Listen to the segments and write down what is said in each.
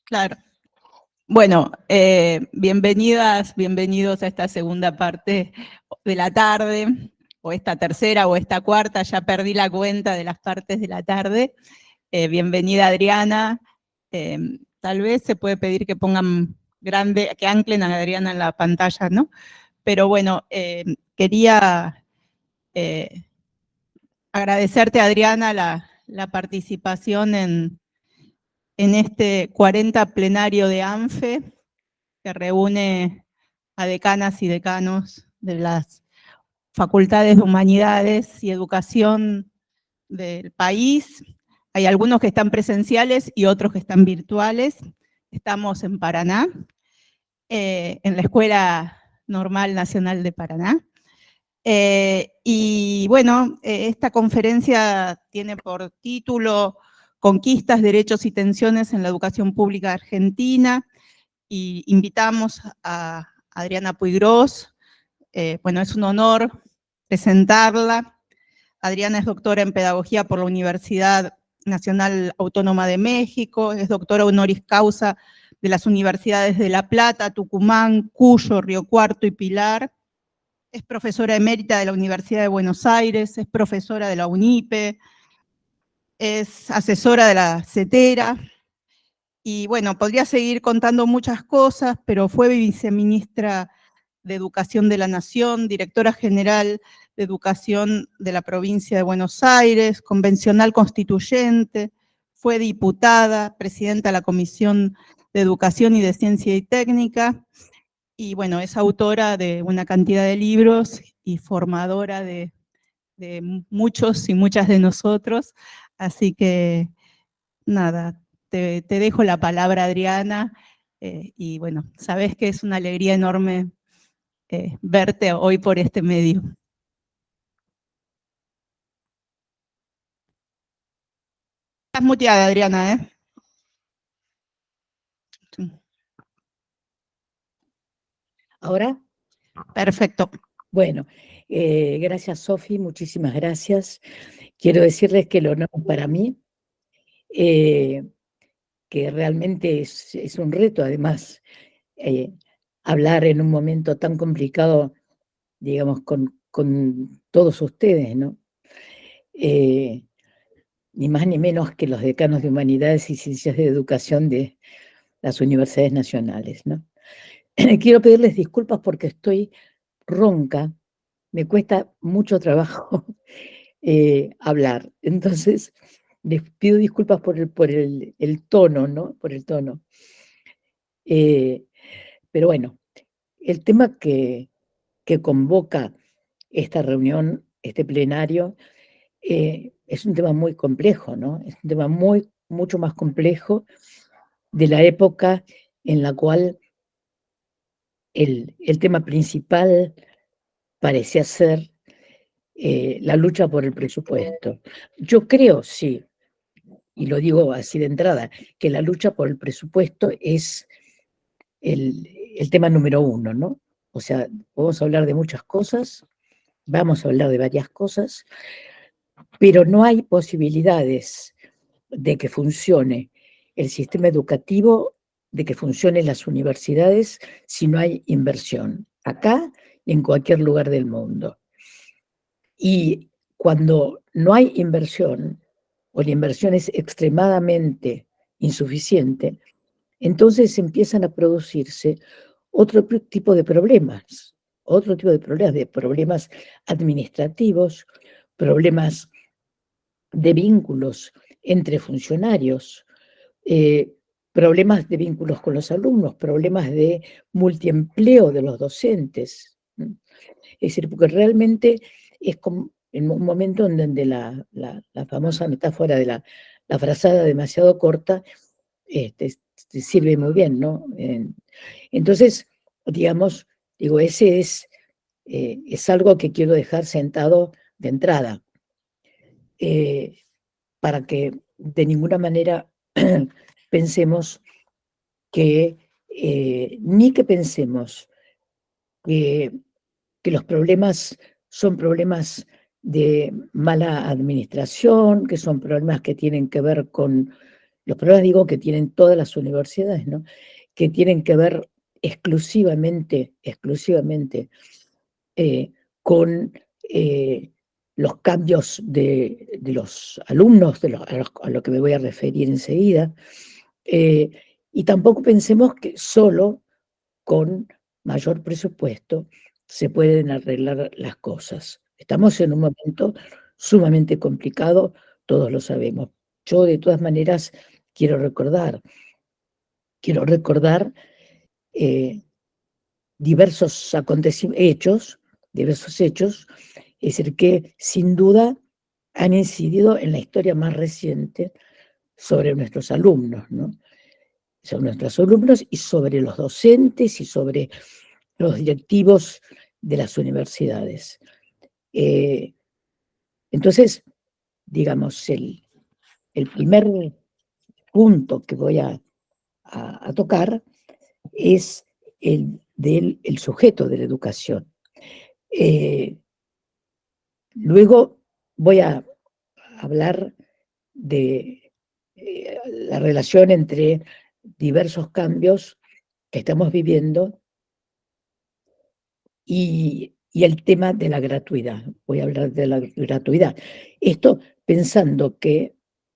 Claro. Bueno, bienvenidas, bienvenidos a esta segunda parte de la tarde, o esta tercera o esta cuarta, ya perdí la cuenta de las partes de la tarde. Bienvenida Adriana. Tal vez se puede pedir que pongan grande, que anclen a Adriana en la pantalla, ¿no? Pero bueno, quería agradecerte, Adriana, la participación en este 40 plenario de ANFE, que reúne a decanas y decanos de las facultades de Humanidades y Educación del país. Hay algunos que están presenciales y otros que están virtuales. Estamos en Paraná, en la Escuela Normal Nacional de Paraná. Y bueno, esta conferencia tiene por título Conquistas, Derechos y Tensiones en la Educación Pública Argentina, y invitamos a Adriana Puigros. Bueno, es un honor presentarla. Adriana es doctora en Pedagogía por la Universidad Nacional Autónoma de México, es doctora honoris causa de las universidades de La Plata, Tucumán, Cuyo, Río Cuarto y Pilar. Es profesora emérita de la Universidad de Buenos Aires, es profesora de la UNIPE, es asesora de la CETERA, y bueno, podría seguir contando muchas cosas, pero fue viceministra de Educación de la Nación, directora general de Educación de la provincia de Buenos Aires, convencional constituyente, fue diputada, presidenta de la Comisión de Educación y de Ciencia y Técnica, y bueno, es autora de una cantidad de libros y formadora de muchos y muchas de nosotros, así que nada, te dejo la palabra, Adriana, y bueno, sabes que es una alegría enorme verte hoy por este medio. Estás muteada, Adriana, ¿eh? ¿Ahora? Perfecto. Bueno, gracias, Sofi, muchísimas gracias. Quiero decirles que el honor para mí, que realmente es un reto, además, hablar en un momento tan complicado, digamos, con todos ustedes, ¿no? Ni más ni menos que los decanos de Humanidades y Ciencias de Educación de las universidades nacionales, ¿no? Quiero pedirles disculpas porque estoy ronca, me cuesta mucho trabajo hablar. Entonces, les pido disculpas por el tono, ¿no? Por el tono. Pero bueno, el tema que convoca esta reunión, este plenario, es un tema muy complejo, ¿no? Es un tema mucho más complejo de la época en la cual el tema principal parecía ser la lucha por el presupuesto. Yo creo, sí, y lo digo así de entrada, que la lucha por el presupuesto es el tema número uno, ¿no? O sea, podemos hablar de muchas cosas, vamos a hablar de varias cosas, pero no hay posibilidades de que funcione el sistema educativo, de que funcionen las universidades, si no hay inversión, acá y en cualquier lugar del mundo. Y cuando no hay inversión, o la inversión es extremadamente insuficiente, entonces empiezan a producirse otro tipo de problemas, de problemas administrativos, problemas de vínculos entre funcionarios, problemas de vínculos con los alumnos, problemas de multiempleo de los docentes. Es decir, porque realmente es como en un momento en donde la famosa metáfora de la frazada demasiado corta sirve muy bien, ¿no? Entonces, digamos, digo, ese es algo que quiero dejar sentado de entrada, para que de ninguna manera pensemos ni que pensemos que los problemas son problemas de mala administración, que son problemas que tienen que ver con, los problemas digo que tienen todas las universidades, ¿no? Que tienen que ver exclusivamente con los cambios de los alumnos, a lo que me voy a referir enseguida, y tampoco pensemos que solo con mayor presupuesto se pueden arreglar las cosas. Estamos en un momento sumamente complicado, todos lo sabemos. Yo, de todas maneras, quiero recordar eh, diversos diversos hechos, es decir, que sin duda han incidido en la historia más reciente sobre nuestros alumnos, ¿no? Sobre nuestros alumnos y sobre los docentes y sobre los directivos de las universidades. Entonces, digamos, el primer punto que voy a tocar es el del sujeto de la educación. Luego voy a hablar de la relación entre diversos cambios que estamos viviendo y el tema de la gratuidad. Voy a hablar de la gratuidad. Esto pensando que,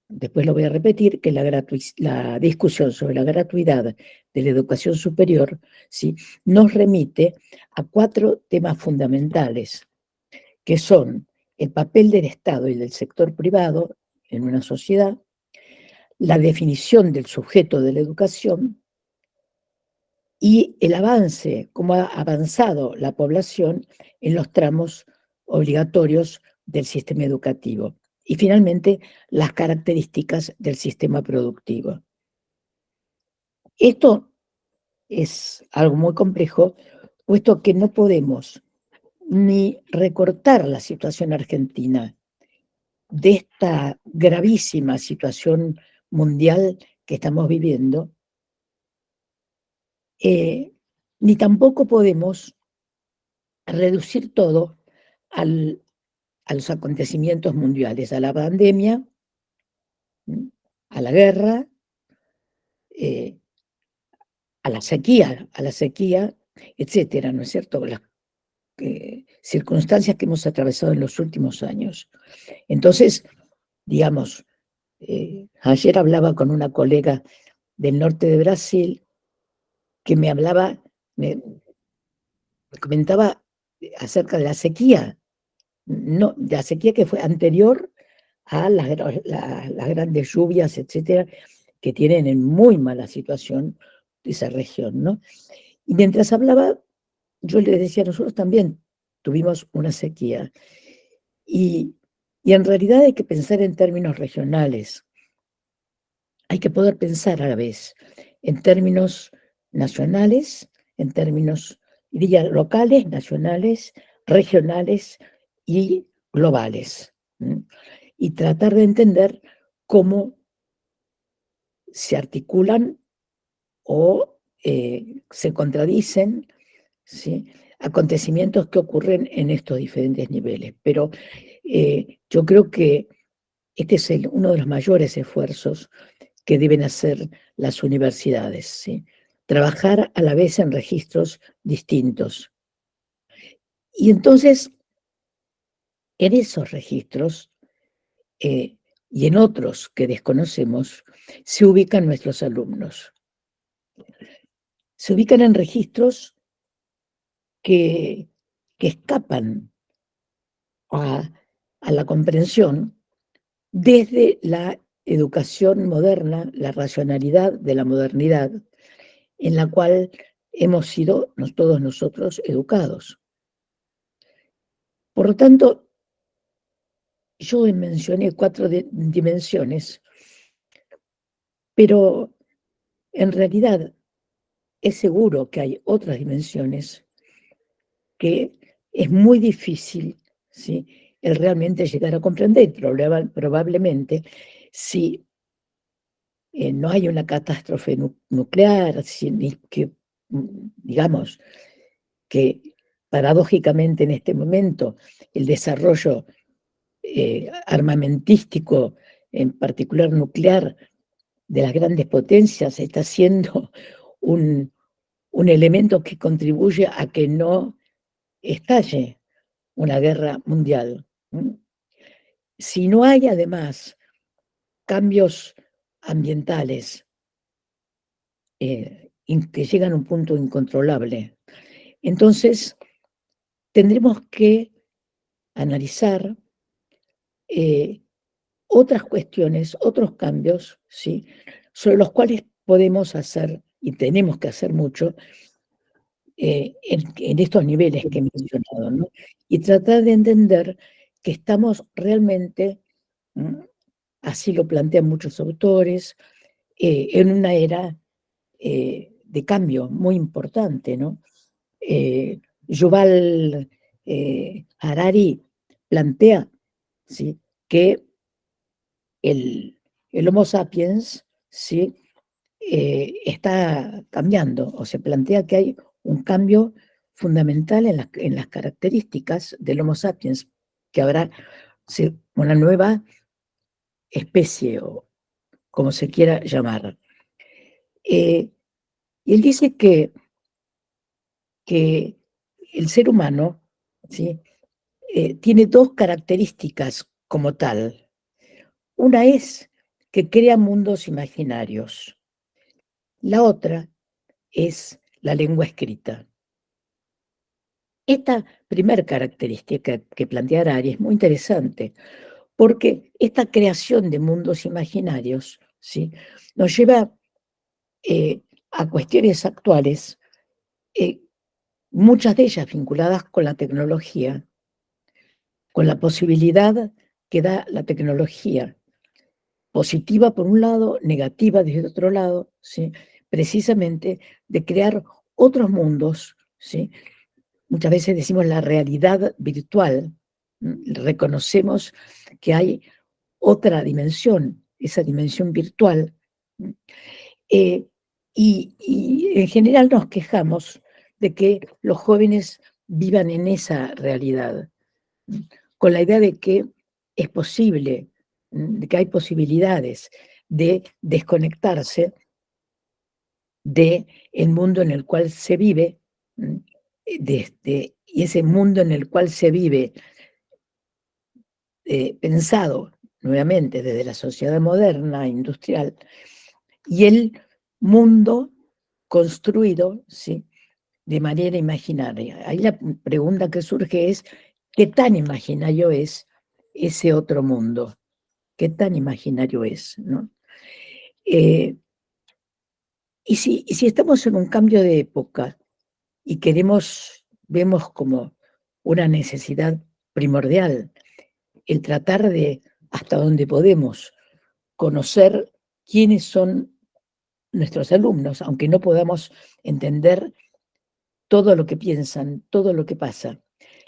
después lo voy a repetir, que la discusión sobre la gratuidad de la educación superior, ¿sí?, nos remite a 4 temas fundamentales, que son el papel del Estado y del sector privado en una sociedad, la definición del sujeto de la educación y el avance, cómo ha avanzado la población en los tramos obligatorios del sistema educativo. Y finalmente, las características del sistema productivo. Esto es algo muy complejo, puesto que no podemos ni recortar la situación argentina de esta gravísima situación mundial que estamos viviendo, ni tampoco podemos reducir todo a los acontecimientos mundiales, a la pandemia, a la guerra, a la sequía, etcétera, ¿no es cierto? Las circunstancias que hemos atravesado en los últimos años. Entonces, digamos, ayer hablaba con una colega del norte de Brasil que me comentaba acerca de la sequía, no, de la sequía que fue anterior a las grandes lluvias, etcétera, que tienen en muy mala situación esa región, ¿no? Y mientras hablaba, yo le decía, nosotros también tuvimos una sequía. Y en realidad hay que pensar en términos regionales. Hay que poder pensar a la vez en términos nacionales, en términos, diría, locales, nacionales, regionales y globales. Y tratar de entender cómo se articulan o se contradicen, ¿sí?, acontecimientos que ocurren en estos diferentes niveles. Pero yo creo que este es uno de los mayores esfuerzos que deben hacer las universidades, ¿sí? Trabajar a la vez en registros distintos. Y entonces, en esos registros y en otros que desconocemos, se ubican nuestros alumnos. Se ubican en registros que escapan a la comprensión desde la educación moderna, la racionalidad de la modernidad, en la cual hemos sido todos nosotros educados. Por lo tanto, yo mencioné 4 dimensiones, pero en realidad es seguro que hay otras dimensiones que es muy difícil, ¿sí?, el realmente llegar a comprender. Probablemente, si no hay una catástrofe nuclear, digamos, que paradójicamente en este momento el desarrollo armamentístico, en particular nuclear, de las grandes potencias, está siendo un elemento que contribuye a que no estalle una guerra mundial. Si no hay además cambios ambientales que llegan a un punto incontrolable, entonces tendremos que analizar otras cuestiones, otros cambios, ¿sí?, sobre los cuales podemos hacer y tenemos que hacer mucho en estos niveles que he mencionado, ¿no? Y tratar de entender que estamos realmente, así lo plantean muchos autores, en una era de cambio muy importante, ¿no? Yuval Harari plantea, ¿sí?, que el Homo sapiens, ¿sí?, está cambiando, o se plantea que hay un cambio fundamental en las características del Homo sapiens, que habrá una nueva especie, o como se quiera llamar. Y él dice que el ser humano, ¿sí?, tiene dos características como tal. Una es que crea mundos imaginarios. La otra es la lengua escrita. Esta primera característica que plantea Harari es muy interesante, porque esta creación de mundos imaginarios, ¿sí?, nos lleva a cuestiones actuales, muchas de ellas vinculadas con la tecnología, con la posibilidad que da la tecnología, positiva por un lado, negativa desde otro lado, ¿sí?, precisamente de crear otros mundos, ¿sí? Muchas veces decimos la realidad virtual, reconocemos que hay otra dimensión, esa dimensión virtual, y en general nos quejamos de que los jóvenes vivan en esa realidad, con la idea de que es posible, de que hay posibilidades de desconectarse del mundo en el cual se vive, y ese mundo en el cual se vive, pensado nuevamente desde la sociedad moderna, industrial, y el mundo construido, ¿sí?, de manera imaginaria. Ahí la pregunta que surge es, ¿qué tan imaginario es ese otro mundo? ¿Qué tan imaginario es, no? Y si estamos en un cambio de época y vemos como una necesidad primordial el tratar de, hasta donde podemos, conocer quiénes son nuestros alumnos, aunque no podamos entender todo lo que piensan, todo lo que pasa.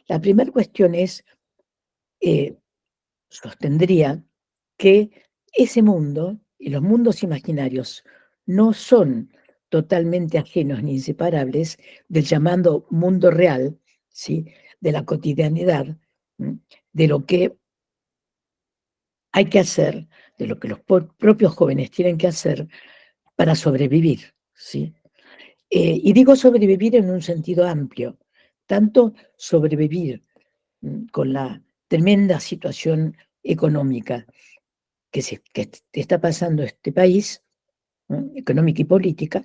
La primera cuestión es, sostendría que ese mundo y los mundos imaginarios no son totalmente ajenos ni inseparables del llamado mundo real, ¿sí?, de la cotidianidad, de lo que hay que hacer, de lo que los propios jóvenes tienen que hacer para sobrevivir, ¿sí? Y digo sobrevivir en un sentido amplio, tanto sobrevivir con la tremenda situación económica que está pasando este país, económica y política,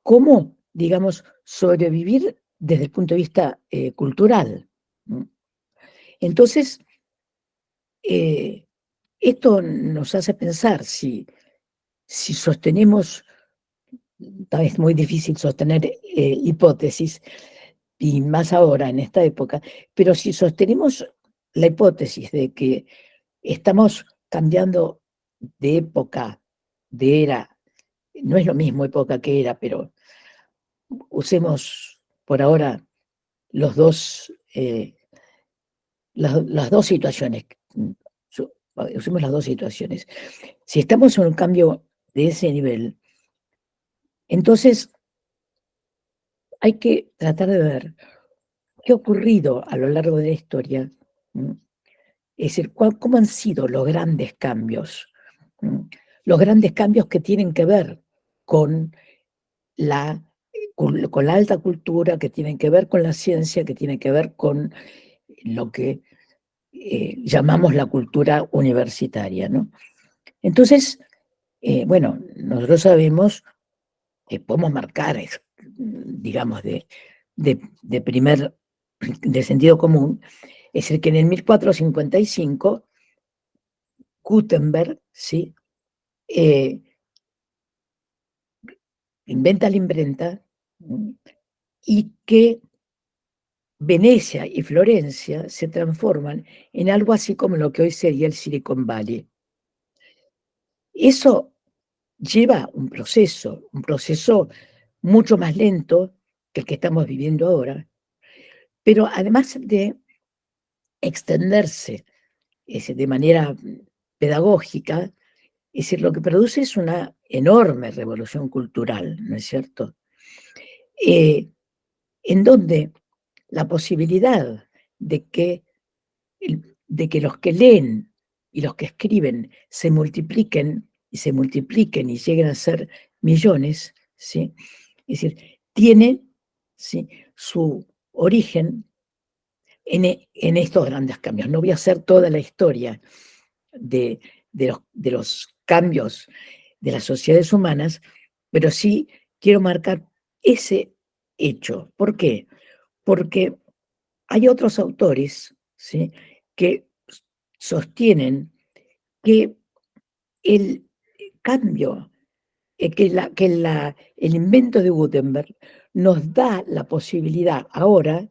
como, digamos, sobrevivir desde el punto de vista cultural. Entonces, esto nos hace pensar si sostenemos, tal vez es muy difícil sostener hipótesis, y más ahora en esta época, pero si sostenemos la hipótesis de que estamos cambiando de época, de era, no es lo mismo época que era, pero usemos por ahora los dos, las dos situaciones. Usemos las dos situaciones. Si estamos en un cambio de ese nivel, entonces hay que tratar de ver qué ha ocurrido a lo largo de la historia Es decir, ¿cómo han sido los grandes cambios? Los grandes cambios que tienen que ver con con la alta cultura, que tienen que ver con la ciencia, que tienen que ver con lo que llamamos la cultura universitaria, ¿no? Entonces, bueno, nosotros sabemos que podemos marcar, digamos, de sentido común, es decir, que en el 1455 Gutenberg, ¿sí? Inventa la imprenta, y que Venecia y Florencia se transforman en algo así como lo que hoy sería el Silicon Valley. Eso lleva un proceso mucho más lento que el que estamos viviendo ahora, pero además de extenderse de manera pedagógica, es decir, lo que produce es una enorme revolución cultural, ¿no es cierto? En donde la posibilidad de que los que leen y los que escriben se multipliquen y lleguen a ser millones, ¿sí? Es decir, tiene, ¿sí?, su origen en estos grandes cambios. No voy a hacer toda la historia de los cambios de las sociedades humanas, pero sí quiero marcar ese hecho. ¿Por qué? Porque hay otros autores, ¿sí?, que sostienen que el cambio, el invento de Gutenberg nos da la posibilidad ahora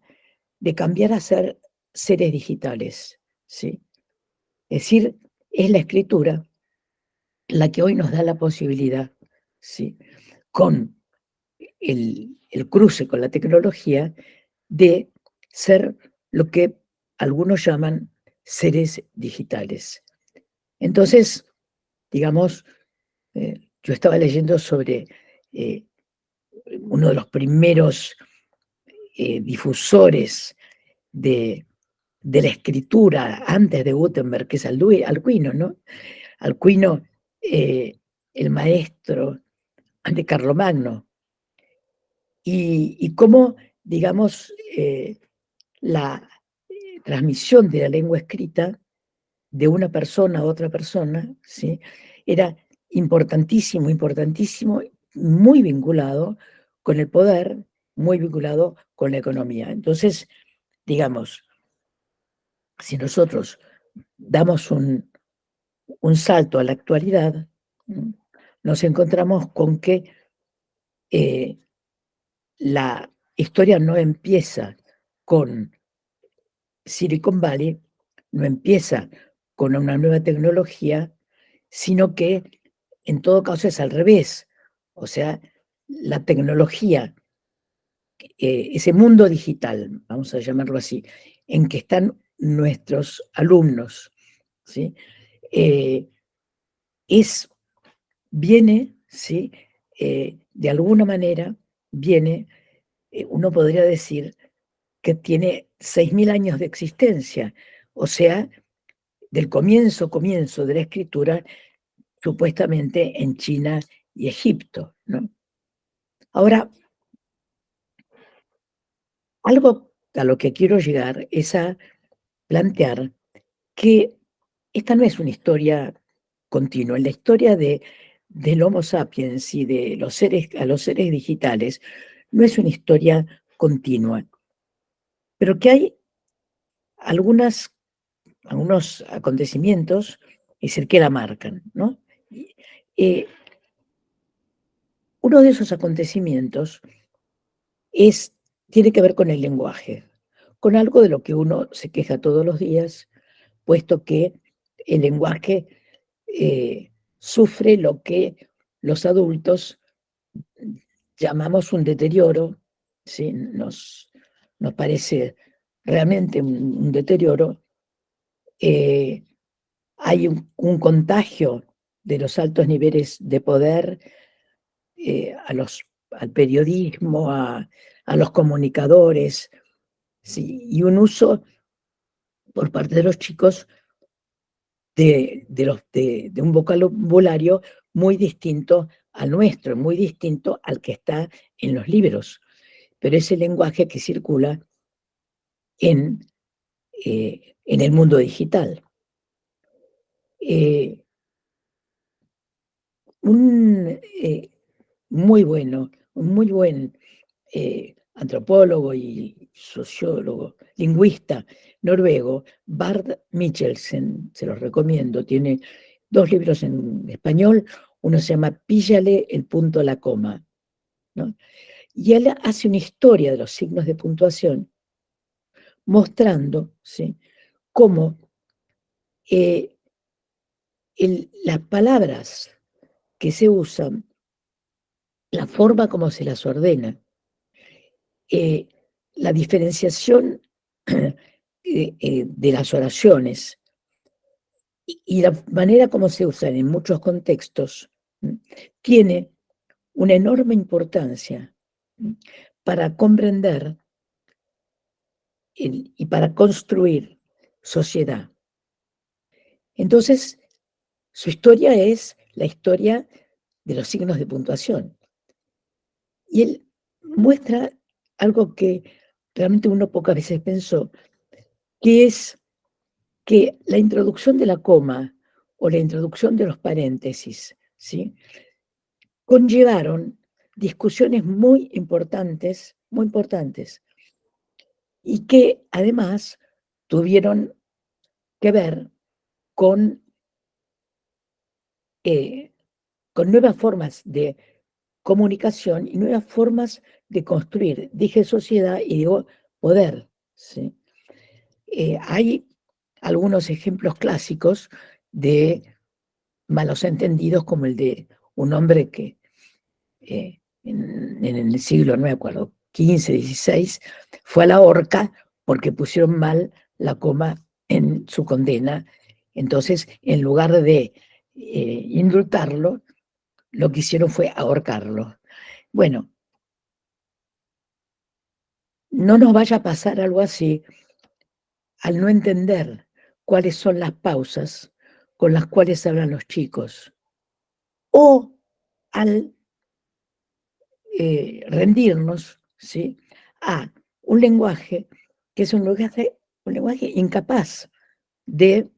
de cambiar a ser seres digitales, ¿sí? Es decir, es la escritura la que hoy nos da la posibilidad, ¿sí?, con el cruce con la tecnología, de ser lo que algunos llaman seres digitales. Entonces, digamos, yo estaba leyendo sobre uno de los primeros difusores de la escritura antes de Gutenberg, que es Alcuino, ¿no? Alcuino, el maestro de Carlomagno, y cómo, digamos, la transmisión de la lengua escrita de una persona a otra persona, ¿sí?, era importantísimo, importantísimo, muy vinculado con el poder, muy vinculado con la economía. Entonces, digamos, si nosotros damos un salto a la actualidad, nos encontramos con que la historia no empieza con Silicon Valley, no empieza con una nueva tecnología, sino que en todo caso es al revés. O sea, la tecnología, ese mundo digital, vamos a llamarlo así, en que están nuestros alumnos, ¿sí?, viene, ¿sí?, de alguna manera, viene, uno podría decir que tiene 6.000 años de existencia, o sea, del comienzo de la escritura, supuestamente en China y Egipto, ¿no? Ahora, algo a lo que quiero llegar es a plantear que esta no es una historia continua. En la historia del Homo sapiens y de los seres digitales, no es una historia continua, pero que hay algunos acontecimientos, es decir, que la marcan, ¿no? Uno de esos acontecimientos tiene que ver con el lenguaje, con algo de lo que uno se queja todos los días, puesto que el lenguaje sufre lo que los adultos llamamos un deterioro, ¿sí? Nos parece realmente un deterioro. Hay un contagio de los altos niveles de poder al periodismo, a los comunicadores, ¿sí? Y un uso por parte de los chicos de un vocabulario muy distinto al nuestro, muy distinto al que está en los libros. Pero ese lenguaje que circula en el mundo digital. Un muy buen antropólogo y sociólogo, lingüista noruego, Bard Michelsen, se los recomiendo, tiene 2 libros en español, uno se llama Píllale el punto a la coma, ¿no? Y él hace una historia de los signos de puntuación, mostrando, ¿sí?, cómo las palabras que se usan, la forma como se las ordena, la diferenciación de las oraciones y la manera como se usan en muchos contextos, tiene una enorme importancia para comprender y para construir sociedad. Entonces, su historia es la historia de los signos de puntuación. Y él muestra algo que realmente uno pocas veces pensó, que es que la introducción de la coma o la introducción de los paréntesis, ¿sí?, conllevaron discusiones muy importantes, y que además tuvieron que ver con nuevas formas de comunicación y nuevas formas de construir, dije sociedad y digo poder, ¿sí? Hay algunos ejemplos clásicos de malos entendidos, como el de un hombre que en el siglo, no me acuerdo, XV, XVI, fue a la horca porque pusieron mal la coma en su condena. Entonces, en lugar de indultarlo, lo que hicieron fue ahorcarlo. Bueno, no nos vaya a pasar algo así al no entender cuáles son las pausas con las cuales hablan los chicos, o al rendirnos, ¿sí?, a un lenguaje que es un lenguaje incapaz de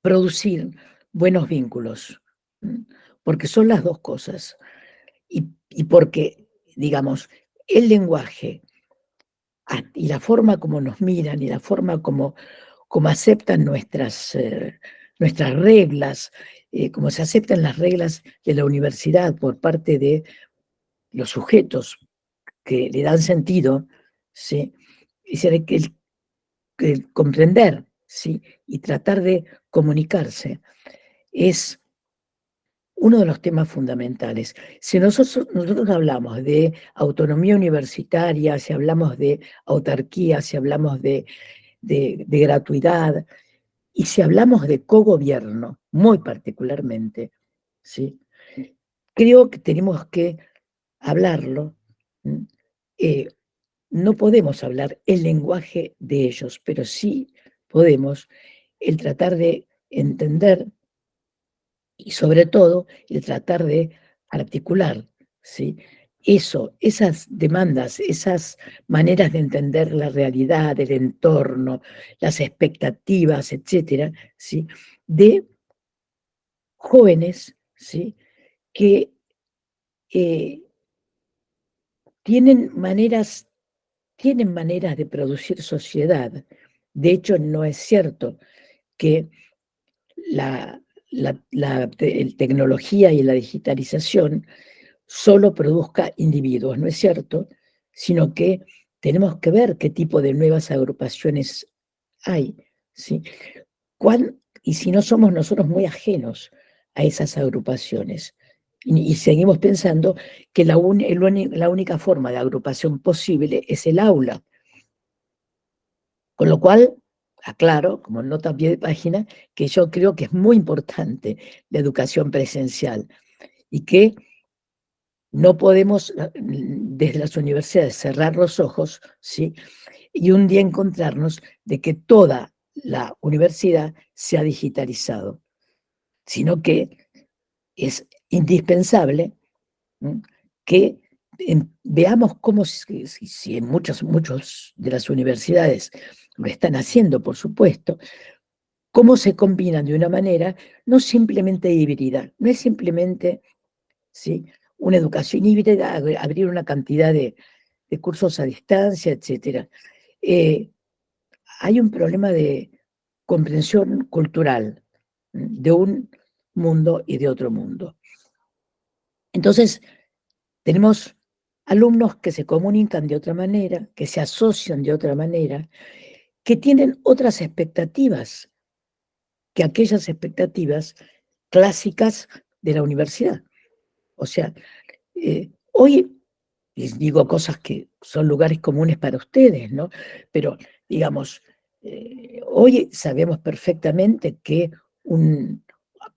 producir buenos vínculos, porque son las dos cosas. Y porque, digamos, el lenguaje y la forma como nos miran y la forma como aceptan nuestras reglas, como se aceptan las reglas de la universidad por parte de los sujetos que le dan sentido, ¿sí?, es decir, el comprender, ¿sí?, y tratar de comunicarse es uno de los temas fundamentales. Si nosotros hablamos de autonomía universitaria, si hablamos de autarquía, si hablamos de gratuidad, y si hablamos de cogobierno, muy particularmente, ¿sí?, creo que tenemos que hablarlo. No podemos hablar el lenguaje de ellos, pero sí podemos el tratar de entender y sobre todo el tratar de articular, ¿sí?, esas demandas, esas maneras de entender la realidad, el entorno, las expectativas, etcétera, ¿sí?, de jóvenes, ¿sí?, que eh, tienen maneras de producir sociedad. De hecho, no es cierto que la tecnología y la digitalización solo produzca individuos, no es cierto, sino que tenemos que ver qué tipo de nuevas agrupaciones hay, ¿sí? Y si no somos nosotros muy ajenos a esas agrupaciones, y seguimos pensando que la única forma de agrupación posible es el aula. Con lo cual, aclaro, como nota a pie de página, que yo creo que es muy importante la educación presencial y que no podemos desde las universidades cerrar los ojos, ¿sí?, y un día encontrarnos de que toda la universidad se ha digitalizado, sino que es indispensable que veamos cómo, si en muchos de las universidades lo están haciendo, por supuesto, cómo se combinan de una manera no simplemente híbrida, no es simplemente, ¿sí?, una educación híbrida, abrir una cantidad de cursos a distancia, etc. Hay un problema de comprensión cultural de un mundo y de otro mundo. Entonces, tenemos alumnos que se comunican de otra manera, que se asocian de otra manera, que tienen otras expectativas que aquellas expectativas clásicas de la universidad. O sea, hoy les digo cosas que son lugares comunes para ustedes, ¿no? Pero, digamos, hoy sabemos perfectamente que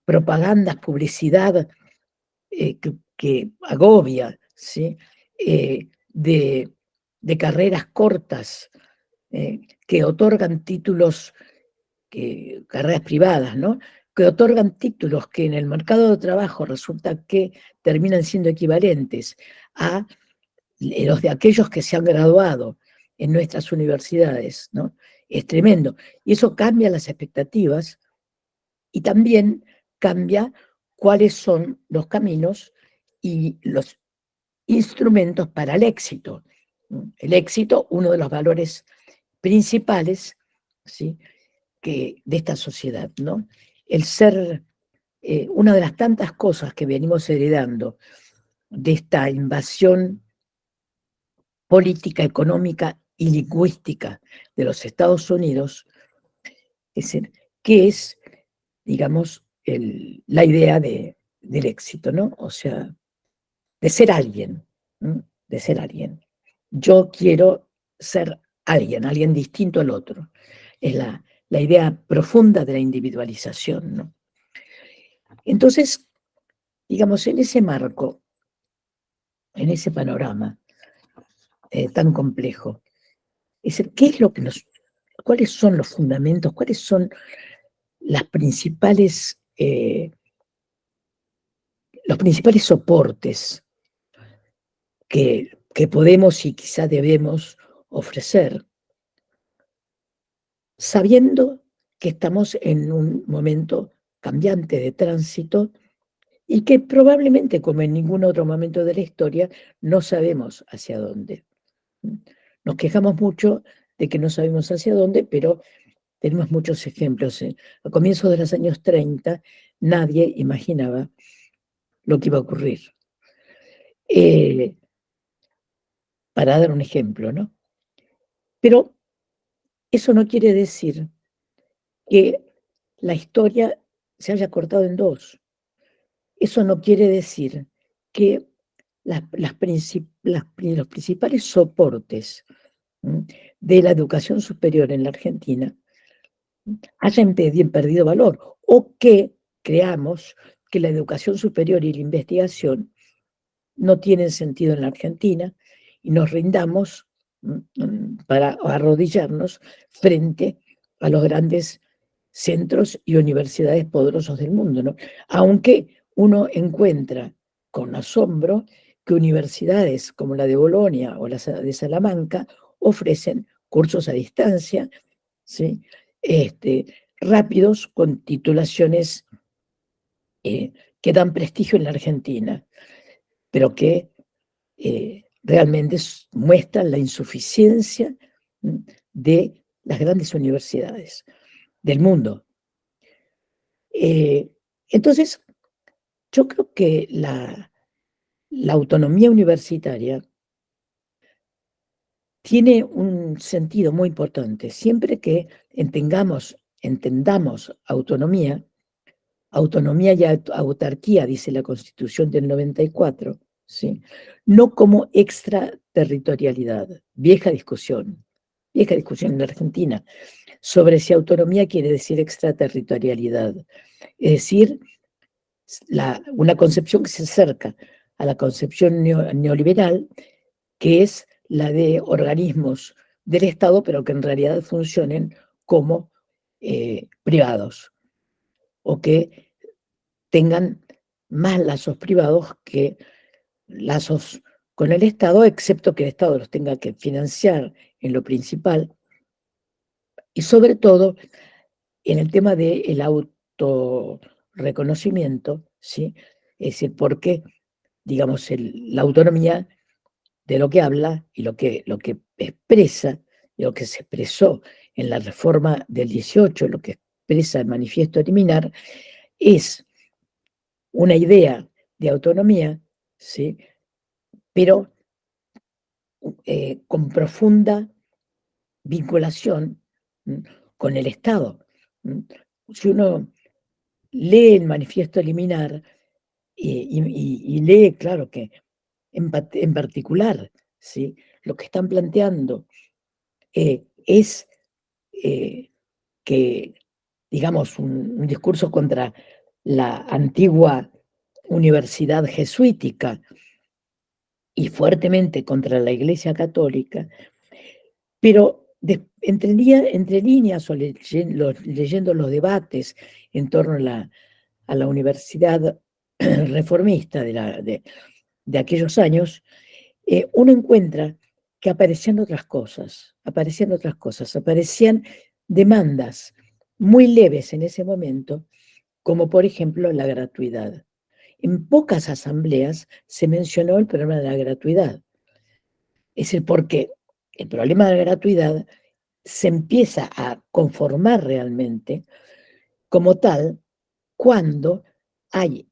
propagandas, publicidad que agobia, ¿sí? De carreras cortas que otorgan títulos, carreras privadas, ¿no?, que otorgan títulos que en el mercado de trabajo resulta que terminan siendo equivalentes a los de aquellos que se han graduado en nuestras universidades, ¿no? Es tremendo. Y eso cambia las expectativas y también cambia cuáles son los caminos y los instrumentos para el éxito. El éxito, uno de los valores principales, ¿sí?, de esta sociedad, ¿no? El ser, una de las tantas cosas que venimos heredando de esta invasión política, económica y lingüística de los Estados Unidos, es decir, que es, digamos, la idea del éxito, ¿no? O sea, de ser alguien, ¿no?, de ser alguien. Yo quiero ser alguien distinto al otro. Es la idea profunda de la individualización, ¿no? Entonces, digamos, en ese marco, en ese panorama tan complejo, es decir, ¿cuáles son los fundamentos, cuáles son los principales soportes que podemos y quizá debemos ofrecer, sabiendo que estamos en un momento cambiante de tránsito y que probablemente, como en ningún otro momento de la historia, no sabemos hacia dónde? Nos quejamos mucho de que no sabemos hacia dónde, pero tenemos muchos ejemplos. A comienzos de los años 30, nadie imaginaba lo que iba a ocurrir. Para dar un ejemplo, ¿no? Pero eso no quiere decir que la historia se haya cortado en dos. Eso no quiere decir que los principales soportes de la educación superior en la Argentina hayan perdido valor, o que creamos que la educación superior y la investigación no tienen sentido en la Argentina y nos rindamos para arrodillarnos frente a los grandes centros y universidades poderosos del mundo, ¿no? Aunque uno encuentra con asombro que universidades como la de Bolonia o la de Salamanca ofrecen cursos a distancia, ¿sí?, rápidos, con titulaciones que dan prestigio en la Argentina, pero que realmente muestran la insuficiencia de las grandes universidades del mundo. Entonces, yo creo que la autonomía universitaria tiene un sentido muy importante. Siempre que entendamos autonomía y autarquía, dice la Constitución del 94, ¿sí?, no como extraterritorialidad. Vieja discusión en la Argentina sobre si autonomía quiere decir extraterritorialidad. Es decir, una concepción que se acerca a la concepción neoliberal, que es la de organismos del Estado, pero que en realidad funcionen como privados, o que tengan más lazos privados que lazos con el Estado, excepto que el Estado los tenga que financiar en lo principal, y sobre todo en el tema del autorreconocimiento, ¿sí? Es decir, porque, digamos, la autonomía de lo que habla y lo que expresa, lo que se expresó en la reforma del 18, lo que expresa el manifiesto liminar, es una idea de autonomía, ¿sí? Pero con profunda vinculación, ¿m?, con el Estado. ¿M? Si uno lee el manifiesto liminar y lee, claro que en particular, ¿sí?, lo que están planteando es que, digamos, un discurso contra la antigua universidad jesuítica y fuertemente contra la Iglesia Católica, pero entre líneas o leyendo los debates en torno a la universidad reformista de aquellos años, uno encuentra que aparecían demandas muy leves en ese momento, como por ejemplo la gratuidad. En pocas asambleas se mencionó el problema de la gratuidad. Es decir, porque el problema de la gratuidad se empieza a conformar realmente como tal cuando hay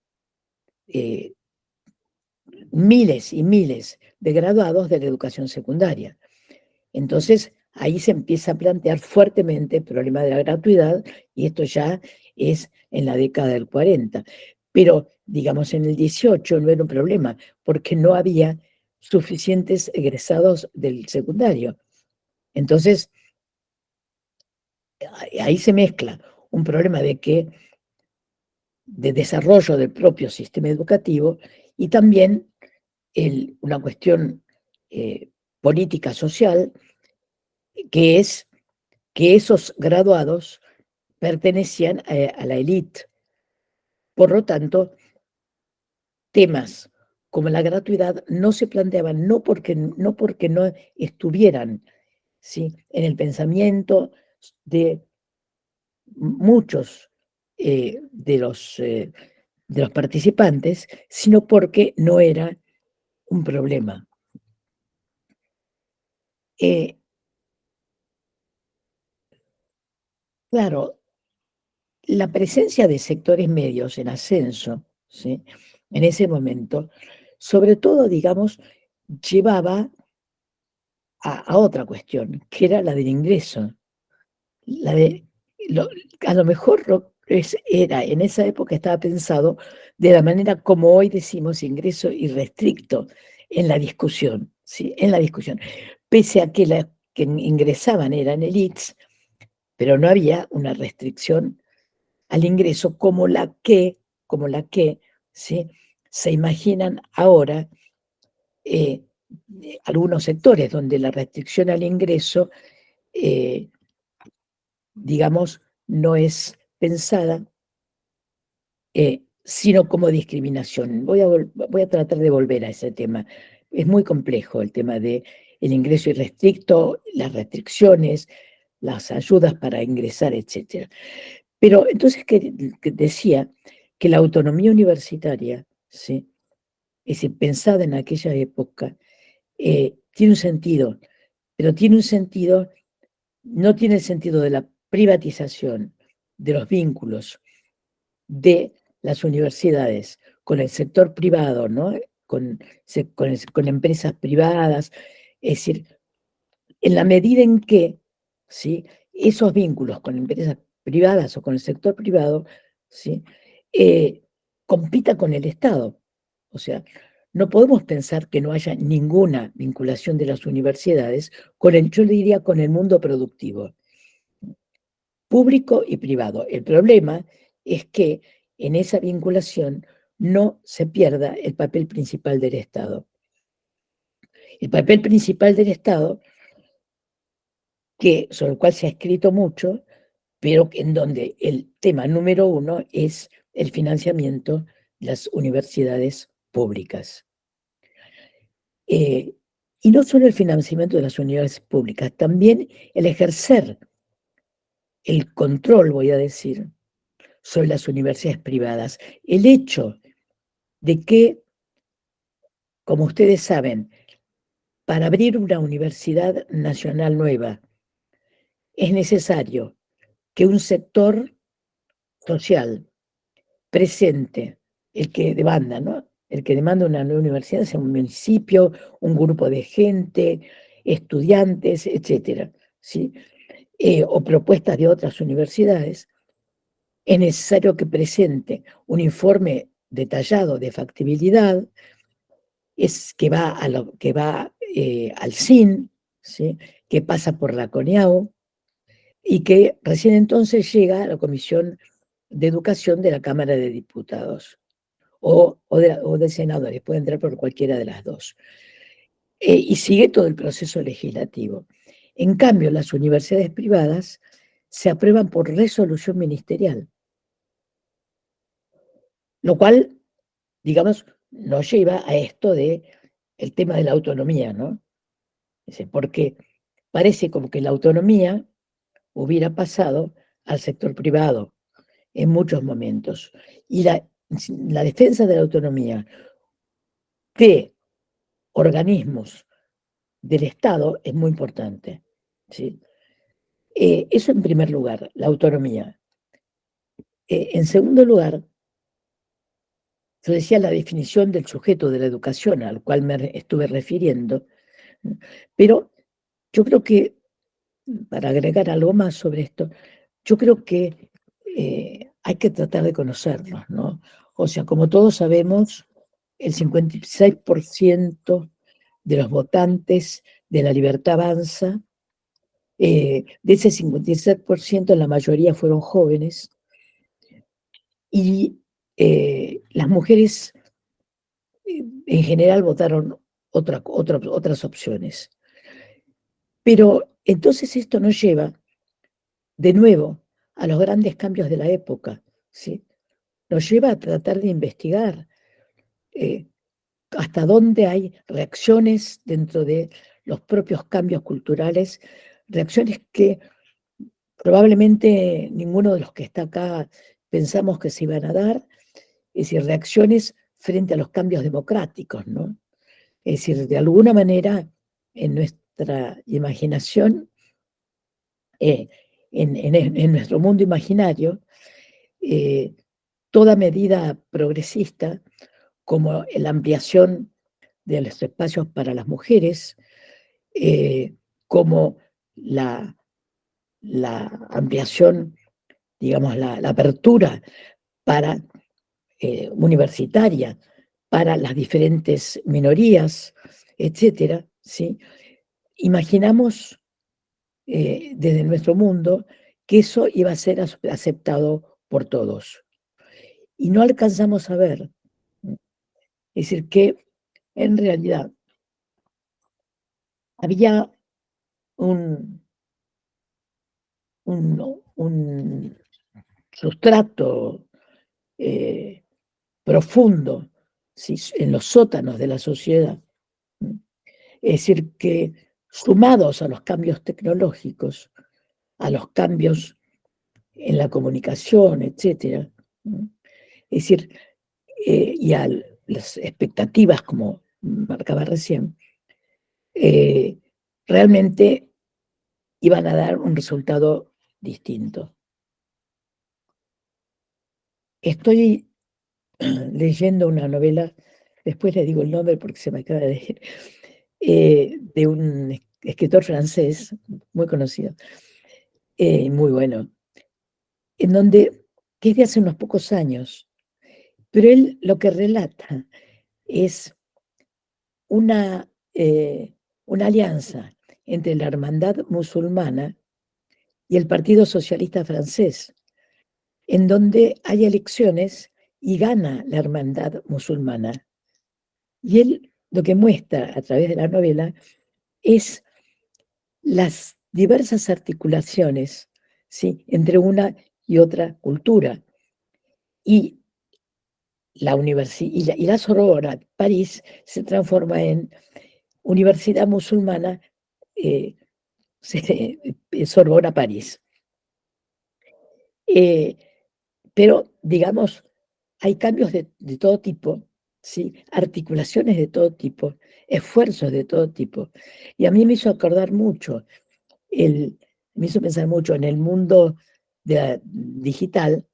miles y miles de graduados de la educación secundaria. Entonces, ahí se empieza a plantear fuertemente el problema de la gratuidad, y esto ya es en la década del 40. Pero, digamos, en el 18 no era un problema, porque no había suficientes egresados del secundario. Entonces, ahí se mezcla un problema de desarrollo del propio sistema educativo y también una cuestión política social, que es que esos graduados pertenecían a la élite. Por lo tanto, temas como la gratuidad no se planteaban, no porque no estuvieran, ¿sí?, en el pensamiento de muchos de los participantes, sino porque no era un problema. Eh, claro, la presencia de sectores medios en ascenso, ¿sí?, en ese momento, sobre todo, digamos, llevaba a otra cuestión, que era la del ingreso. La de, lo, a lo mejor era, en esa época estaba pensado de la manera como hoy decimos ingreso irrestricto en la discusión, ¿sí?, en la discusión. Pese a que las que ingresaban eran élites, pero no había una restricción al ingreso como la que, ¿sí?, se imaginan ahora algunos sectores donde la restricción al ingreso, digamos, no es pensada, sino como discriminación. Voy a tratar de volver a ese tema. Es muy complejo el tema del ingreso irrestricto, las restricciones, las ayudas para ingresar, etc. Pero entonces que decía que la autonomía universitaria, ¿sí?, es decir, pensada en aquella época, tiene un sentido, pero tiene un sentido, no tiene el sentido de la privatización de los vínculos de las universidades con el sector privado, ¿no?, con empresas privadas. Es decir, en la medida en que, ¿sí?, esos vínculos con empresas privadas o con el sector privado, ¿sí?, compita con el Estado. O sea, no podemos pensar que no haya ninguna vinculación de las universidades yo le diría, con el mundo productivo, público y privado. El problema es que en esa vinculación no se pierda el papel principal del Estado. El papel principal del Estado, sobre el cual se ha escrito mucho, pero en donde el tema número uno es el financiamiento de las universidades públicas. Y no solo el financiamiento de las universidades públicas, también el ejercer el control, voy a decir, sobre las universidades privadas. El hecho de que, como ustedes saben, para abrir una universidad nacional nueva es necesario que un sector social presente, el que demanda, ¿no? El que demanda una nueva universidad, sea un municipio, un grupo de gente, estudiantes, etcétera, ¿sí? O propuestas de otras universidades, es necesario que presente un informe detallado de factibilidad, que va al CIN, ¿sí? Que pasa por la CONIAU, y que recién entonces llega a la Comisión de Educación de la Cámara de Diputados o de senadores, puede entrar por cualquiera de las dos. Y sigue todo el proceso legislativo. En cambio, las universidades privadas se aprueban por resolución ministerial, lo cual, digamos, nos lleva a esto de el tema de la autonomía, ¿no? Porque parece como que la autonomía hubiera pasado al sector privado en muchos momentos. Y la defensa de la autonomía de organismos del Estado es muy importante, ¿sí? Eso en primer lugar, la autonomía. En segundo lugar, yo decía la definición del sujeto de la educación al cual me estuve refiriendo, pero yo creo que, para agregar algo más sobre esto, yo creo que hay que tratar de conocerlos, ¿no? O sea, como todos sabemos, el 56% de los votantes de La Libertad Avanza, de ese 56%, la mayoría fueron jóvenes, y las mujeres en general votaron otras opciones. Pero entonces esto nos lleva de nuevo a los grandes cambios de la época, ¿sí? Nos lleva a tratar de investigar hasta dónde hay reacciones dentro de los propios cambios culturales, reacciones que probablemente ninguno de los que está acá pensamos que se iban a dar, es decir, reacciones frente a los cambios democráticos, ¿no? Es decir, de alguna manera, en nuestra imaginación, en nuestro mundo imaginario, toda medida progresista, como la ampliación de los espacios para las mujeres, como la ampliación, digamos, la apertura para universitaria para las diferentes minorías, etcétera, ¿sí? Imaginamos desde nuestro mundo que eso iba a ser aceptado por todos. Y no alcanzamos a ver, es decir, que en realidad había un sustrato profundo, ¿sí?, en los sótanos de la sociedad. Es decir, que sumados a los cambios tecnológicos, a los cambios en la comunicación, etcétera, es decir, y a las expectativas, como marcaba recién, realmente iban a dar un resultado distinto. Estoy leyendo una novela, después le digo el nombre porque se me acaba de decir, de un escritor francés muy conocido, muy bueno, en donde, que es de hace unos pocos años, pero él lo que relata es una alianza entre la Hermandad Musulmana y el Partido Socialista Francés, en donde hay elecciones y gana la Hermandad Musulmana. Y él lo que muestra a través de la novela es las diversas articulaciones, ¿sí?, entre una y otra cultura. Y la Sorbona, París, se transforma en Universidad Musulmana Sorbona, París. Pero, digamos, hay cambios de todo tipo, ¿sí?, articulaciones de todo tipo, esfuerzos de todo tipo. Y a mí me hizo acordar mucho, me hizo pensar mucho en el mundo digital,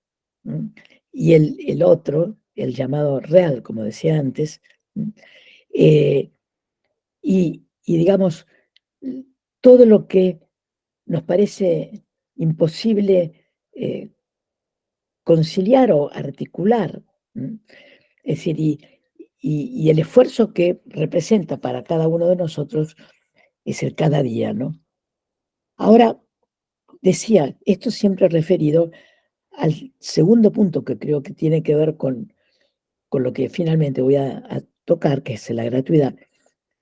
¿m? Y el otro, el llamado real, como decía antes, ¿m? Y digamos, todo lo que nos parece imposible conciliar o articular, ¿m? Es decir, y el esfuerzo que representa para cada uno de nosotros es el cada día, ¿no? Ahora, decía, esto siempre referido al segundo punto que creo que tiene que ver con lo que finalmente voy a tocar, que es la gratuidad.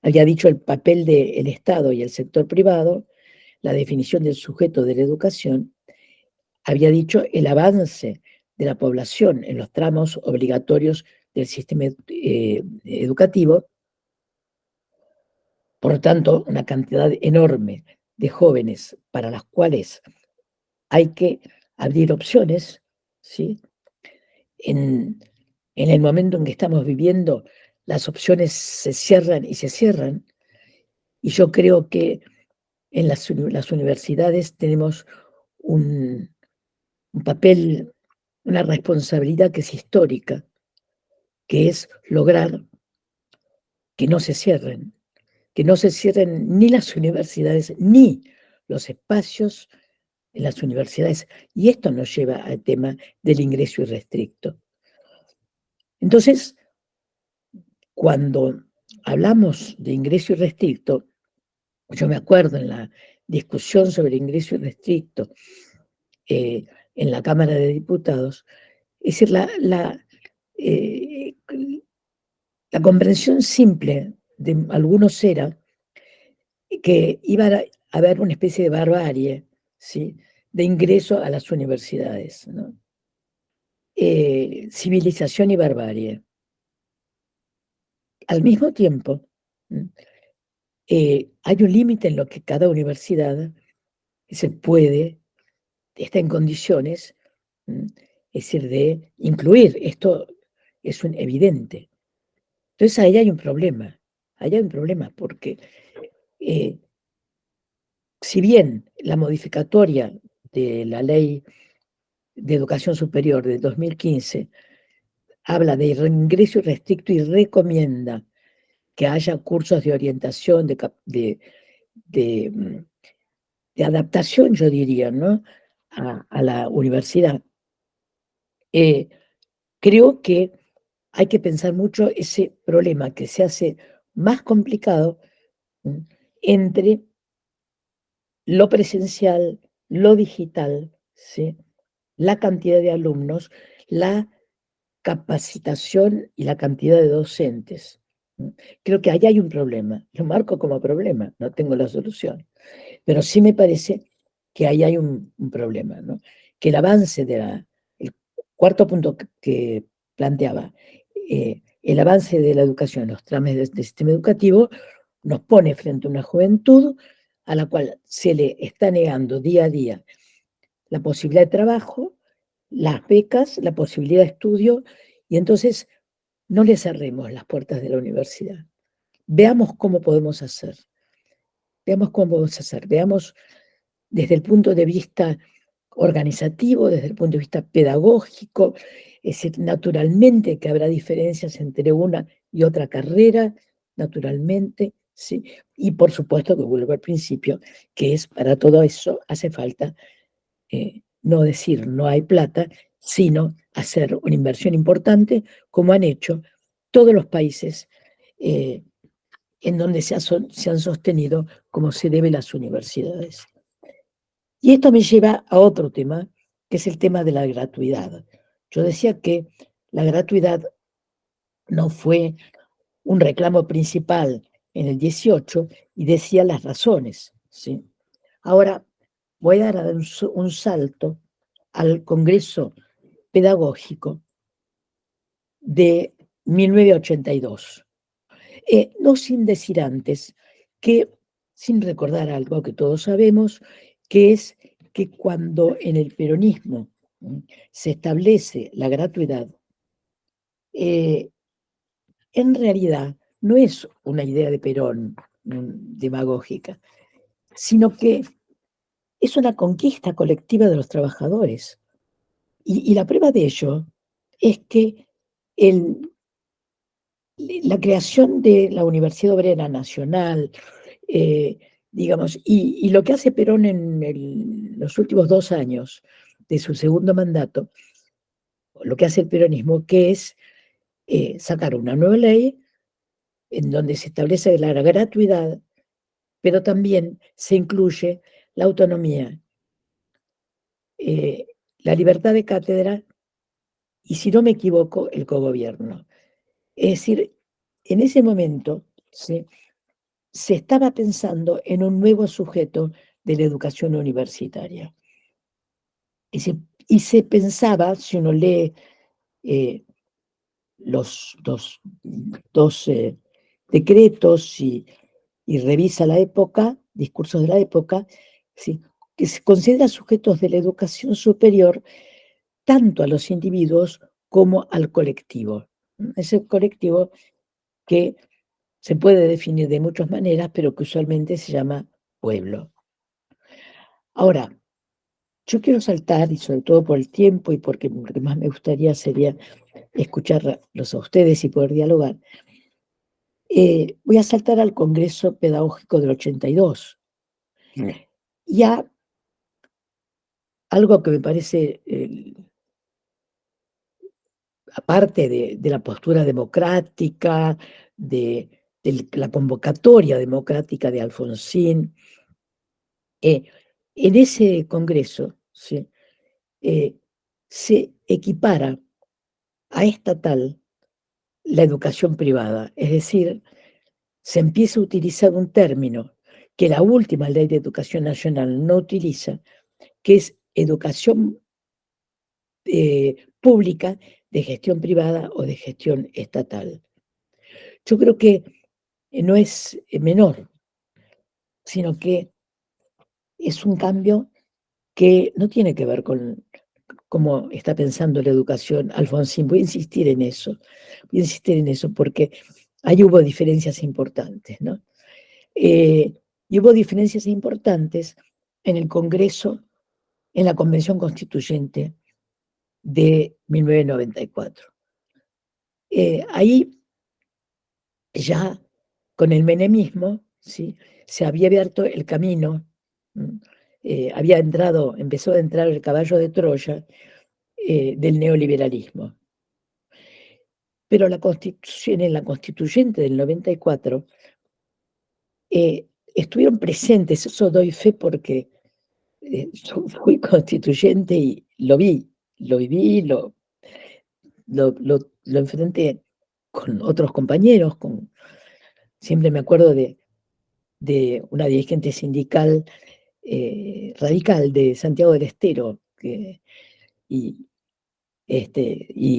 Había dicho el papel del Estado y el sector privado, la definición del sujeto de la educación. Había dicho el avance de la población en los tramos obligatorios del sistema educativo. Por lo tanto, una cantidad enorme de jóvenes para las cuales hay que abrir opciones, ¿sí? En el momento en que estamos viviendo, las opciones se cierran y se cierran, y yo creo que en las universidades tenemos un papel, una responsabilidad que es histórica, que es lograr que no se cierren, ni las universidades ni los espacios en las universidades. Y esto nos lleva al tema del ingreso irrestricto. Entonces, cuando hablamos de ingreso irrestricto, yo me acuerdo en la discusión sobre el ingreso irrestricto en la Cámara de Diputados, es decir, la comprensión simple de algunos era que iba a haber una especie de barbarie, ¿sí?, de ingreso a las universidades, ¿no? Civilización y barbarie. Al mismo tiempo, hay un límite en lo que cada universidad está en condiciones, es decir, de incluir. Esto es evidente. Entonces ahí hay un problema, porque si bien la modificatoria de la Ley de Educación Superior de 2015 habla de ingreso irrestricto y recomienda que haya cursos de orientación, de adaptación, yo diría, ¿no?, a la universidad. Creo que hay que pensar mucho ese problema que se hace más complicado entre lo presencial, lo digital, ¿sí?, la cantidad de alumnos, la capacitación y la cantidad de docentes. Creo que ahí hay un problema. Lo marco como problema, no tengo la solución. Pero sí me parece que ahí hay un problema, ¿no? Que el avance el cuarto punto que planteaba, el avance de la educación en los trámites del sistema educativo nos pone frente a una juventud a la cual se le está negando día a día la posibilidad de trabajo, las becas, la posibilidad de estudio, y entonces no le cerremos las puertas de la universidad. Veamos cómo podemos hacer. Veamos desde el punto de vista organizativo, desde el punto de vista pedagógico. Es decir, naturalmente que habrá diferencias entre una y otra carrera, naturalmente, ¿sí? Y por supuesto que vuelvo al principio, que es para todo eso hace falta no decir no hay plata, sino hacer una inversión importante, como han hecho todos los países en donde se han sostenido como se debe las universidades. Y esto me lleva a otro tema, que es el tema de la gratuidad. Yo decía que la gratuidad no fue un reclamo principal en el 18 y decía las razones, ¿sí? Ahora voy a dar un salto al Congreso Pedagógico de 1982. No sin decir antes que, sin recordar algo que todos sabemos, que es que cuando en el peronismo se establece la gratuidad, en realidad no es una idea de Perón demagógica, sino que es una conquista colectiva de los trabajadores. Y la prueba de ello es que la creación de la Universidad Obrera Nacional, digamos, y lo que hace Perón en los últimos 2 años de su segundo mandato, lo que hace el peronismo, que es sacar una nueva ley en donde se establece la gratuidad, pero también se incluye la autonomía, la libertad de cátedra y, si no me equivoco, el cogobierno. Es decir, en ese momento se estaba pensando en un nuevo sujeto de la educación universitaria. Y se pensaba, si uno lee los dos decretos y revisa la época, discursos de la época, ¿sí?, que se considera sujetos de la educación superior tanto a los individuos como al colectivo. Ese colectivo que se puede definir de muchas maneras, pero que usualmente se llama pueblo. Ahora, yo quiero saltar, y sobre todo por el tiempo y porque lo que más me gustaría sería escucharlos a ustedes y poder dialogar, voy a saltar al Congreso Pedagógico del 82. Y a algo que me parece, aparte de la postura democrática, de la convocatoria democrática de Alfonsín, en ese Congreso, ¿sí?, se equipara a estatal la educación privada, es decir, se empieza a utilizar un término que la última Ley de Educación Nacional no utiliza, que es educación pública de gestión privada o de gestión estatal. Yo creo que no es menor, sino que es un cambio que no tiene que ver con cómo está pensando la educación Alfonsín. Voy a insistir en eso, porque ahí hubo diferencias importantes, ¿no? Y hubo diferencias importantes en el Congreso, en la Convención Constituyente de 1994. Ahí ya con el menemismo, ¿sí?, se había abierto el camino, empezó a entrar el caballo de Troya del neoliberalismo. Pero en la constituyente del 94 estuvieron presentes, eso doy fe porque yo fui constituyente y lo vi, lo viví, lo enfrenté con otros compañeros, siempre me acuerdo de una dirigente sindical radical de Santiago del Estero, y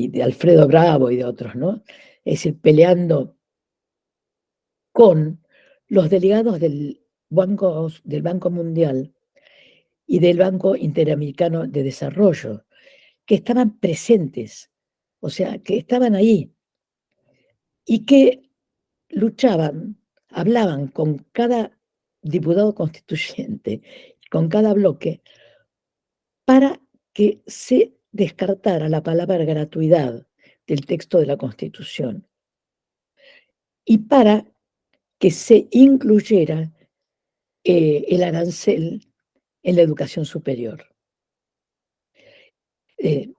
de Alfredo Bravo y de otros, ¿no? Es decir, peleando con los delegados del Banco Mundial y del Banco Interamericano de Desarrollo, que estaban presentes, o sea, que estaban ahí y que luchaban, hablaban con cada diputado constituyente, con cada bloque, para que se descartara la palabra gratuidad del texto de la Constitución y para que se incluyera el arancel en la educación superior.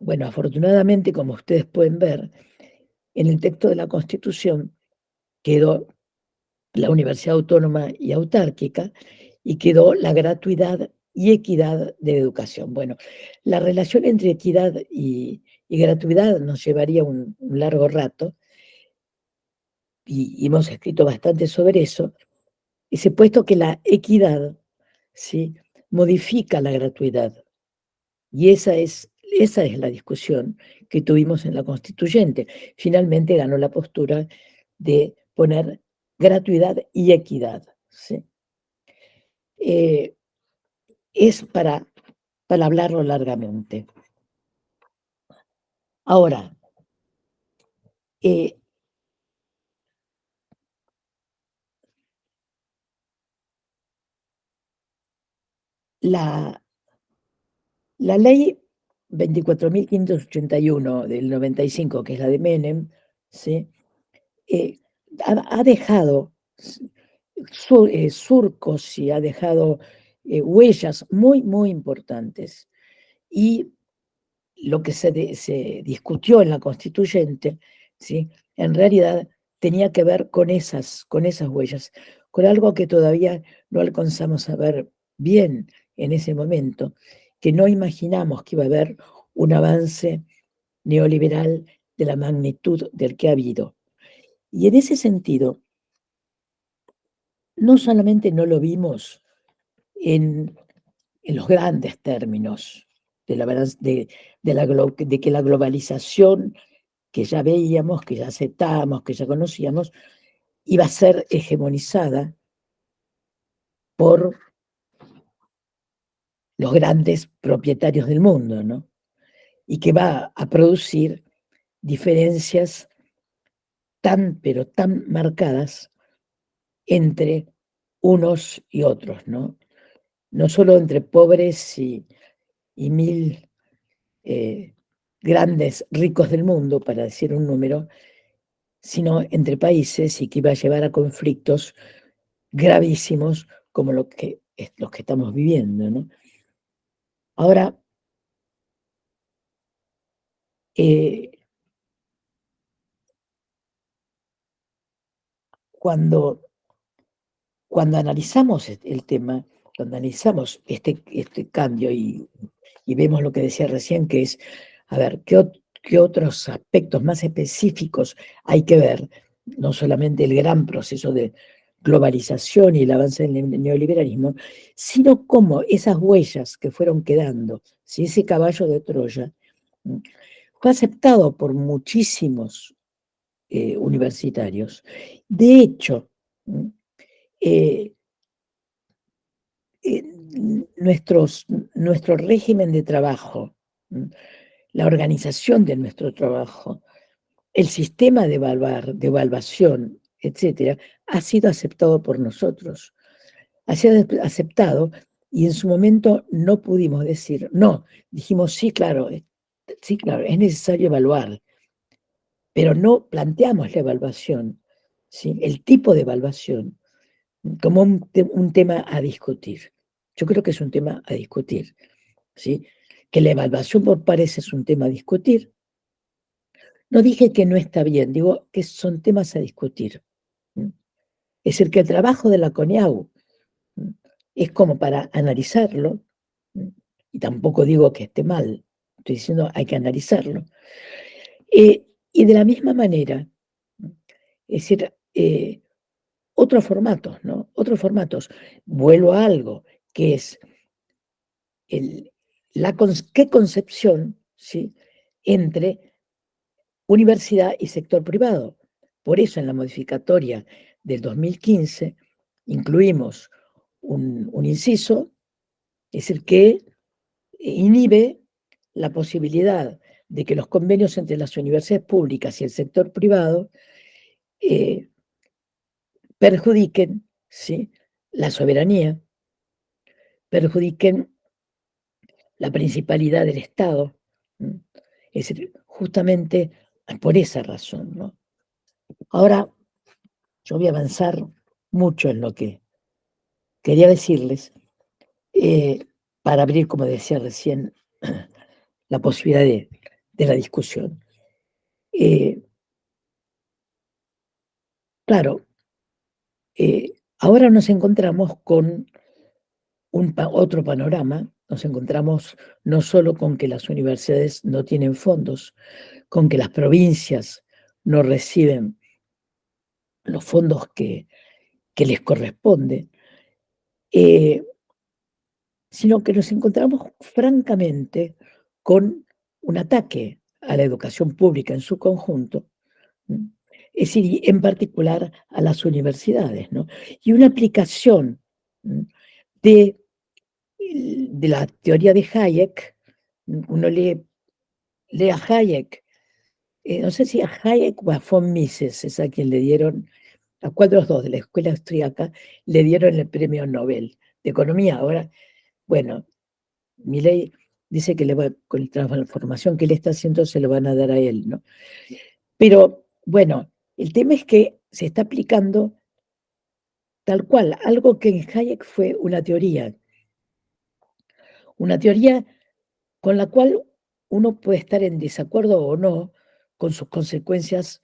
Bueno, afortunadamente, como ustedes pueden ver, en el texto de la Constitución quedó la Universidad Autónoma y Autárquica y quedó la gratuidad y equidad de la educación. Bueno, la relación entre equidad y gratuidad nos llevaría un largo rato y hemos escrito bastante sobre eso, y se ha puesto que la equidad, ¿sí?, modifica la gratuidad. Y esa es la discusión que tuvimos en la constituyente. Finalmente ganó la postura de poner gratuidad y equidad, ¿sí? Es para hablarlo largamente. Ahora, la ley 24.581 del 95, que es la de Menem, ¿sí? Ha dejado surcos y ha dejado huellas muy, muy importantes. Y lo que se discutió en la constituyente, ¿sí? En realidad tenía que ver con esas huellas, con algo que todavía no alcanzamos a ver bien en ese momento, que no imaginamos que iba a haber un avance neoliberal de la magnitud del que ha habido. Y en ese sentido, no solamente no lo vimos en los grandes términos de que la globalización que ya veíamos, que ya aceptábamos, que ya conocíamos, iba a ser hegemonizada por los grandes propietarios del mundo, ¿no? Y que va a producir diferencias tan, pero tan marcadas entre unos y otros, ¿no? No solo entre pobres y mil grandes ricos del mundo, para decir un número, sino entre países, y que iba a llevar a conflictos gravísimos como los que estamos viviendo, ¿no? Ahora, cuando analizamos el tema, cuando analizamos este cambio y vemos lo que decía recién, que es, a ver, ¿qué otros aspectos más específicos hay que ver? No solamente el gran proceso de globalización y el avance del neoliberalismo, sino cómo esas huellas que fueron quedando, si ese caballo de Troya, fue aceptado por muchísimos universitarios. De hecho, nuestro régimen de trabajo, la organización de nuestro trabajo, el sistema de evaluación, etcétera, ha sido aceptado por nosotros. Ha sido aceptado y en su momento no pudimos decir no. Dijimos sí, claro, es necesario evaluar, pero no planteamos la evaluación, ¿sí? El tipo de evaluación como un tema a discutir. Yo creo que es un tema a discutir, ¿sí? Que la evaluación por pares es un tema a discutir. No dije que no está bien, digo que son temas a discutir. Es decir, que el trabajo de la CONEAU es como para analizarlo, y tampoco digo que esté mal, estoy diciendo hay que analizarlo. Y de la misma manera, es decir, otros formatos, ¿no? Otros formatos. Vuelvo a algo, que es qué concepción, ¿sí? Entre universidad y sector privado. Por eso en la modificatoria del 2015 incluimos un inciso, es decir, que inhibe la posibilidad de que los convenios entre las universidades públicas y el sector privado perjudiquen, ¿sí?, la soberanía, perjudiquen la principalidad del Estado. Es decir, justamente por esa razón, ¿no? Ahora, yo voy a avanzar mucho en lo que quería decirles, para abrir, como decía recién, la posibilidad de la discusión. Claro, ahora nos encontramos con otro panorama, nos encontramos no solo con que las universidades no tienen fondos, con que las provincias no reciben los fondos que les corresponde, sino que nos encontramos francamente con un ataque a la educación pública en su conjunto, es decir, y en particular a las universidades, ¿no? Y una aplicación de, de la teoría de Hayek. Uno lee a Hayek, no sé si a Hayek o a von Mises, es a quien le dieron, a cuál de los dos de la escuela austríaca le dieron el premio Nobel de Economía. Ahora, bueno, Milei dice que con la transformación que él está haciendo se lo van a dar a él, ¿no? Pero bueno, el tema es que se está aplicando tal cual, algo que en Hayek fue una teoría con la cual uno puede estar en desacuerdo o no con sus consecuencias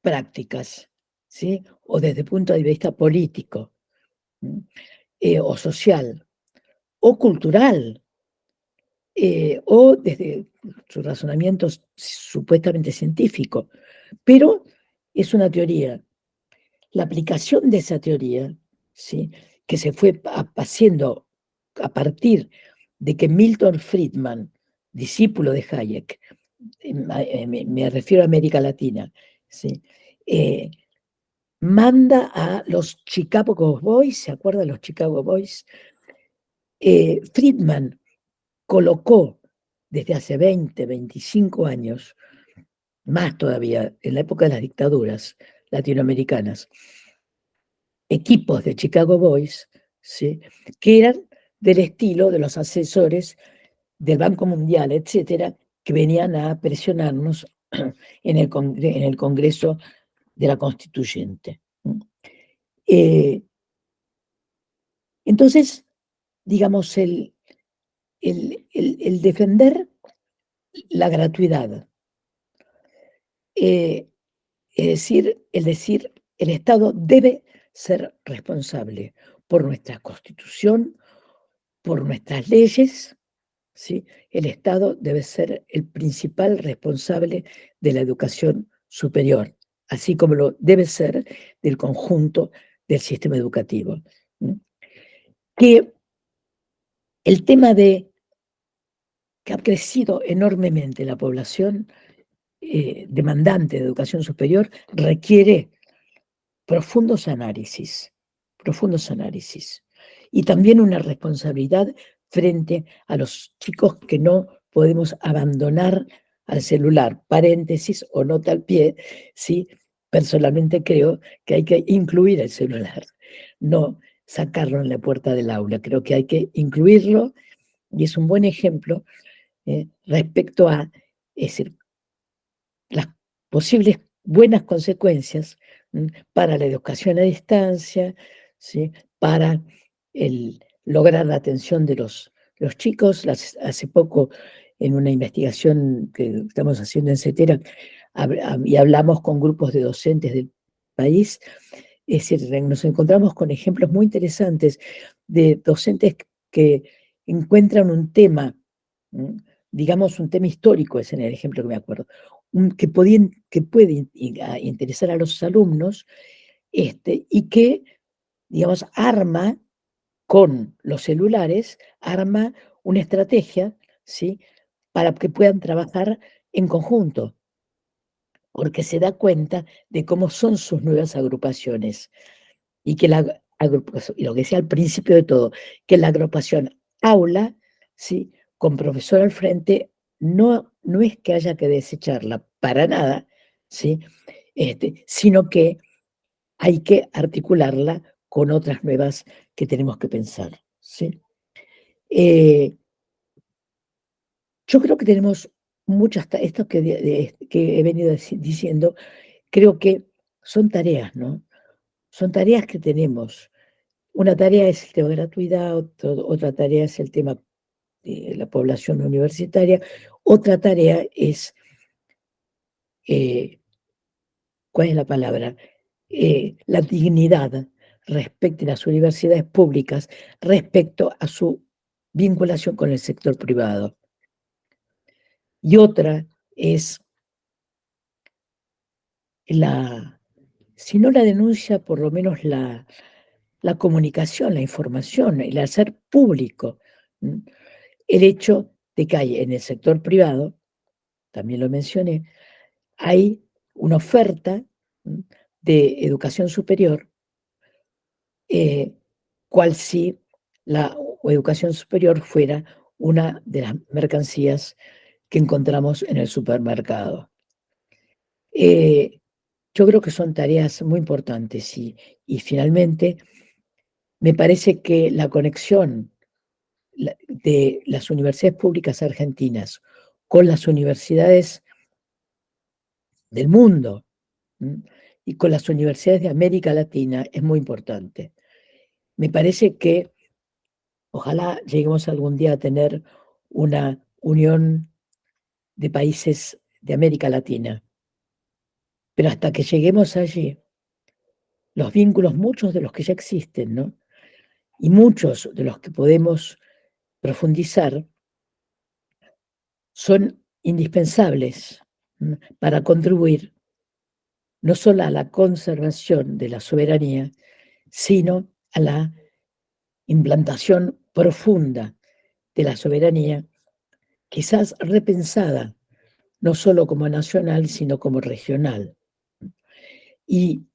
prácticas, ¿sí? O desde el punto de vista político, o social, o cultural, o desde su razonamiento supuestamente científico. Pero es una teoría. La aplicación de esa teoría, ¿sí? Que se fue haciendo a partir de que Milton Friedman, discípulo de Hayek, me refiero a América Latina, ¿sí? Manda a los Chicago Boys, ¿se acuerdan los Chicago Boys? Friedman colocó desde hace 20, 25 años, más todavía, en la época de las dictaduras latinoamericanas, equipos de Chicago Boys, ¿sí? Que eran del estilo de los asesores del Banco Mundial, etcétera, que venían a presionarnos en el Congreso de la Constituyente. Entonces, digamos, el defender la gratuidad, es decir, el Estado debe ser responsable por nuestra Constitución, por nuestras leyes, ¿sí? El Estado debe ser el principal responsable de la educación superior, así como lo debe ser del conjunto del sistema educativo. Que el tema de que ha crecido enormemente la población demandante de educación superior requiere profundos análisis, y también una responsabilidad frente a los chicos que no podemos abandonar al celular. Paréntesis o nota al pie, ¿sí? Personalmente creo que hay que incluir el celular, no sacarlo en la puerta del aula. Creo que hay que incluirlo y es un buen ejemplo respecto a, es decir, las posibles buenas consecuencias para la educación a distancia, ¿sí? Para lograr la atención de los chicos. Hace poco, en una investigación que estamos haciendo en CETERA, y hablamos con grupos de docentes del país, es decir, nos encontramos con ejemplos muy interesantes de docentes que encuentran un tema, digamos un tema histórico, es en el ejemplo que me acuerdo, que puede interesar a los alumnos, y que, digamos, arma con los celulares, arma una estrategia, ¿sí? Para que puedan trabajar en conjunto, porque se da cuenta de cómo son sus nuevas agrupaciones y que la agrupación, y lo que decía al principio de todo, que la agrupación aula, ¿sí? Con profesor al frente, no es que haya que desecharla para nada, ¿sí? Sino que hay que articularla con otras nuevas que tenemos que pensar, ¿sí? Yo creo que tenemos muchas, esto que he venido diciendo, creo que son tareas, ¿no? Son tareas que tenemos. Una tarea es el tema de gratuidad, otra tarea es el tema de la población universitaria, otra tarea es, ¿cuál es la palabra? La dignidad respecto a las universidades públicas, respecto a su vinculación con el sector privado. Y otra es si no la denuncia, por lo menos la comunicación, la información, el hacer público El hecho de que hay en el sector privado, también lo mencioné, hay una oferta de educación superior, cual si la educación superior fuera una de las mercancías que encontramos en el supermercado. Yo creo que son tareas muy importantes y finalmente me parece que la conexión de las universidades públicas argentinas con las universidades del mundo, y con las universidades de América Latina es muy importante. Me parece que ojalá lleguemos algún día a tener una unión de países de América Latina, pero hasta que lleguemos allí, los vínculos, muchos de los que ya existen, ¿no? Y muchos de los que podemos profundizar, son indispensables para contribuir no solo a la conservación de la soberanía, sino a la implantación profunda de la soberanía, quizás repensada no solo como nacional, sino como regional. Y,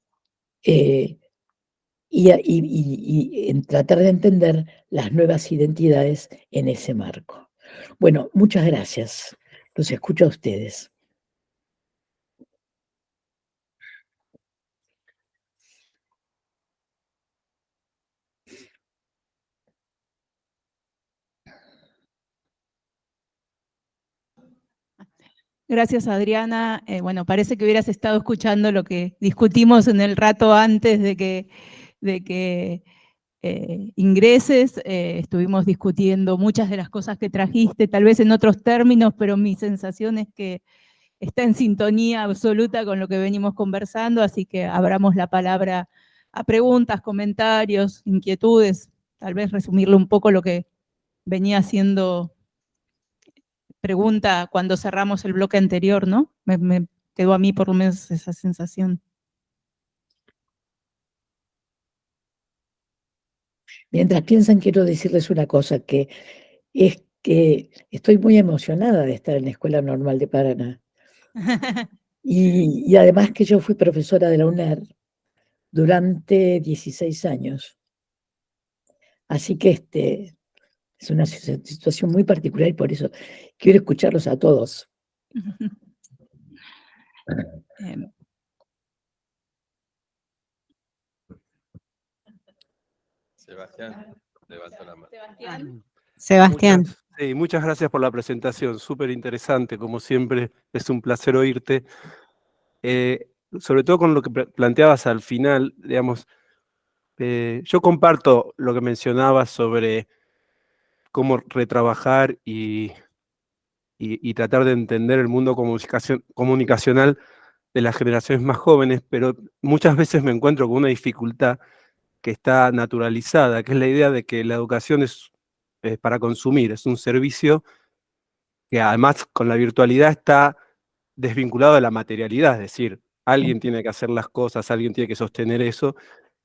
eh, y en tratar de entender las nuevas identidades en ese marco. Bueno, muchas gracias. Los escucho a ustedes. Gracias, Adriana. Bueno, parece que hubieras estado escuchando lo que discutimos en el rato antes de que ingreses. Estuvimos discutiendo muchas de las cosas que trajiste, tal vez en otros términos, pero mi sensación es que está en sintonía absoluta con lo que venimos conversando, así que abramos la palabra a preguntas, comentarios, inquietudes, tal vez resumirle un poco lo que venía haciendo pregunta cuando cerramos el bloque anterior, ¿no? Me quedó a mí por lo menos esa sensación. Mientras piensan, quiero decirles una cosa, que es que estoy muy emocionada de estar en la Escuela Normal de Paraná. Y además que yo fui profesora de la UNER durante 16 años. Así que es una situación muy particular y por eso quiero escucharlos a todos. Sebastián, levantó la mano. Sebastián. Muchas gracias por la presentación, súper interesante, como siempre, es un placer oírte. Sobre todo con lo que planteabas al final, digamos, yo comparto lo que mencionabas sobre cómo retrabajar y tratar de entender el mundo comunicacional de las generaciones más jóvenes, pero muchas veces me encuentro con una dificultad que está naturalizada, que es la idea de que la educación es para consumir, es un servicio que además con la virtualidad está desvinculado de la materialidad, es decir, alguien tiene que hacer las cosas, alguien tiene que sostener eso.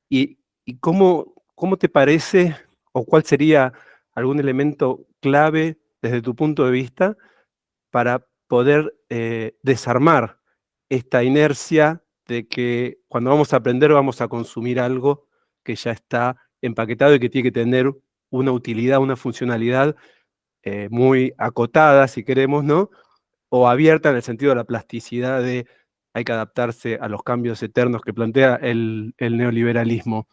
¿Y cómo te parece o cuál sería algún elemento clave desde tu punto de vista para poder desarmar esta inercia de que cuando vamos a aprender vamos a consumir algo que ya está empaquetado y que tiene que tener una utilidad, una funcionalidad muy acotada, si queremos, ¿no? O abierta en el sentido de la plasticidad de hay que adaptarse a los cambios eternos que plantea el neoliberalismo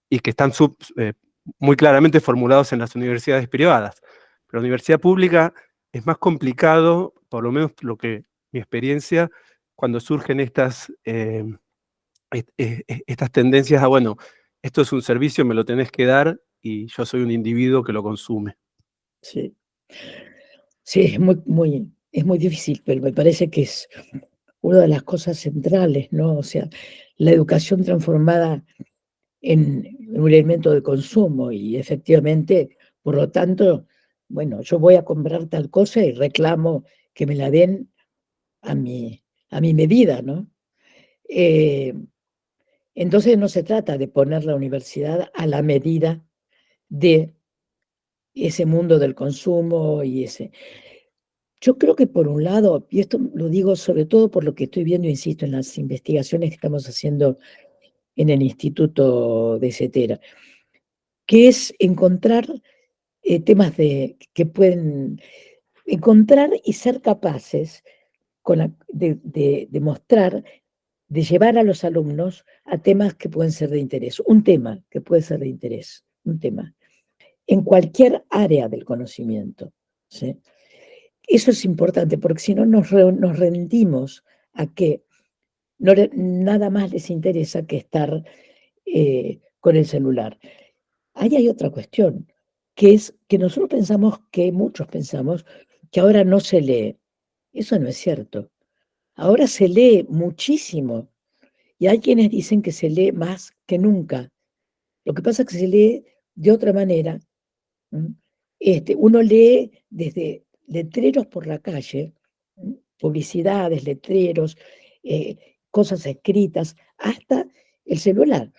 y que están muy claramente formulados en las universidades privadas. Pero la universidad pública es más complicado, por lo menos mi experiencia, cuando surgen estas tendencias a, bueno, esto es un servicio, me lo tenés que dar y yo soy un individuo que lo consume. Sí, sí, es muy difícil, pero me parece que es una de las cosas centrales, ¿no? O sea, la educación transformada en un elemento de consumo y efectivamente, por lo tanto, bueno, yo voy a comprar tal cosa y reclamo que me la den a mi medida, ¿no? Entonces no se trata de poner la universidad a la medida de ese mundo del consumo y ese... Yo creo que por un lado, y esto lo digo sobre todo por lo que estoy viendo, insisto, en las investigaciones que estamos haciendo en el Instituto de Cetera, que es encontrar temas que pueden encontrar y ser capaces de mostrar, de llevar a los alumnos a temas que pueden ser de interés. Un tema que puede ser de interés, un tema, en cualquier área del conocimiento, ¿sí? Eso es importante, porque si no nos rendimos a que nada más les interesa que estar con el celular. Ahí hay otra cuestión, que es que nosotros pensamos muchos pensamos, que ahora no se lee. Eso no es cierto. Ahora se lee muchísimo y hay quienes dicen que se lee más que nunca. Lo que pasa es que se lee de otra manera. Uno lee desde letreros por la calle, publicidades, letreros, cosas escritas, hasta el celular,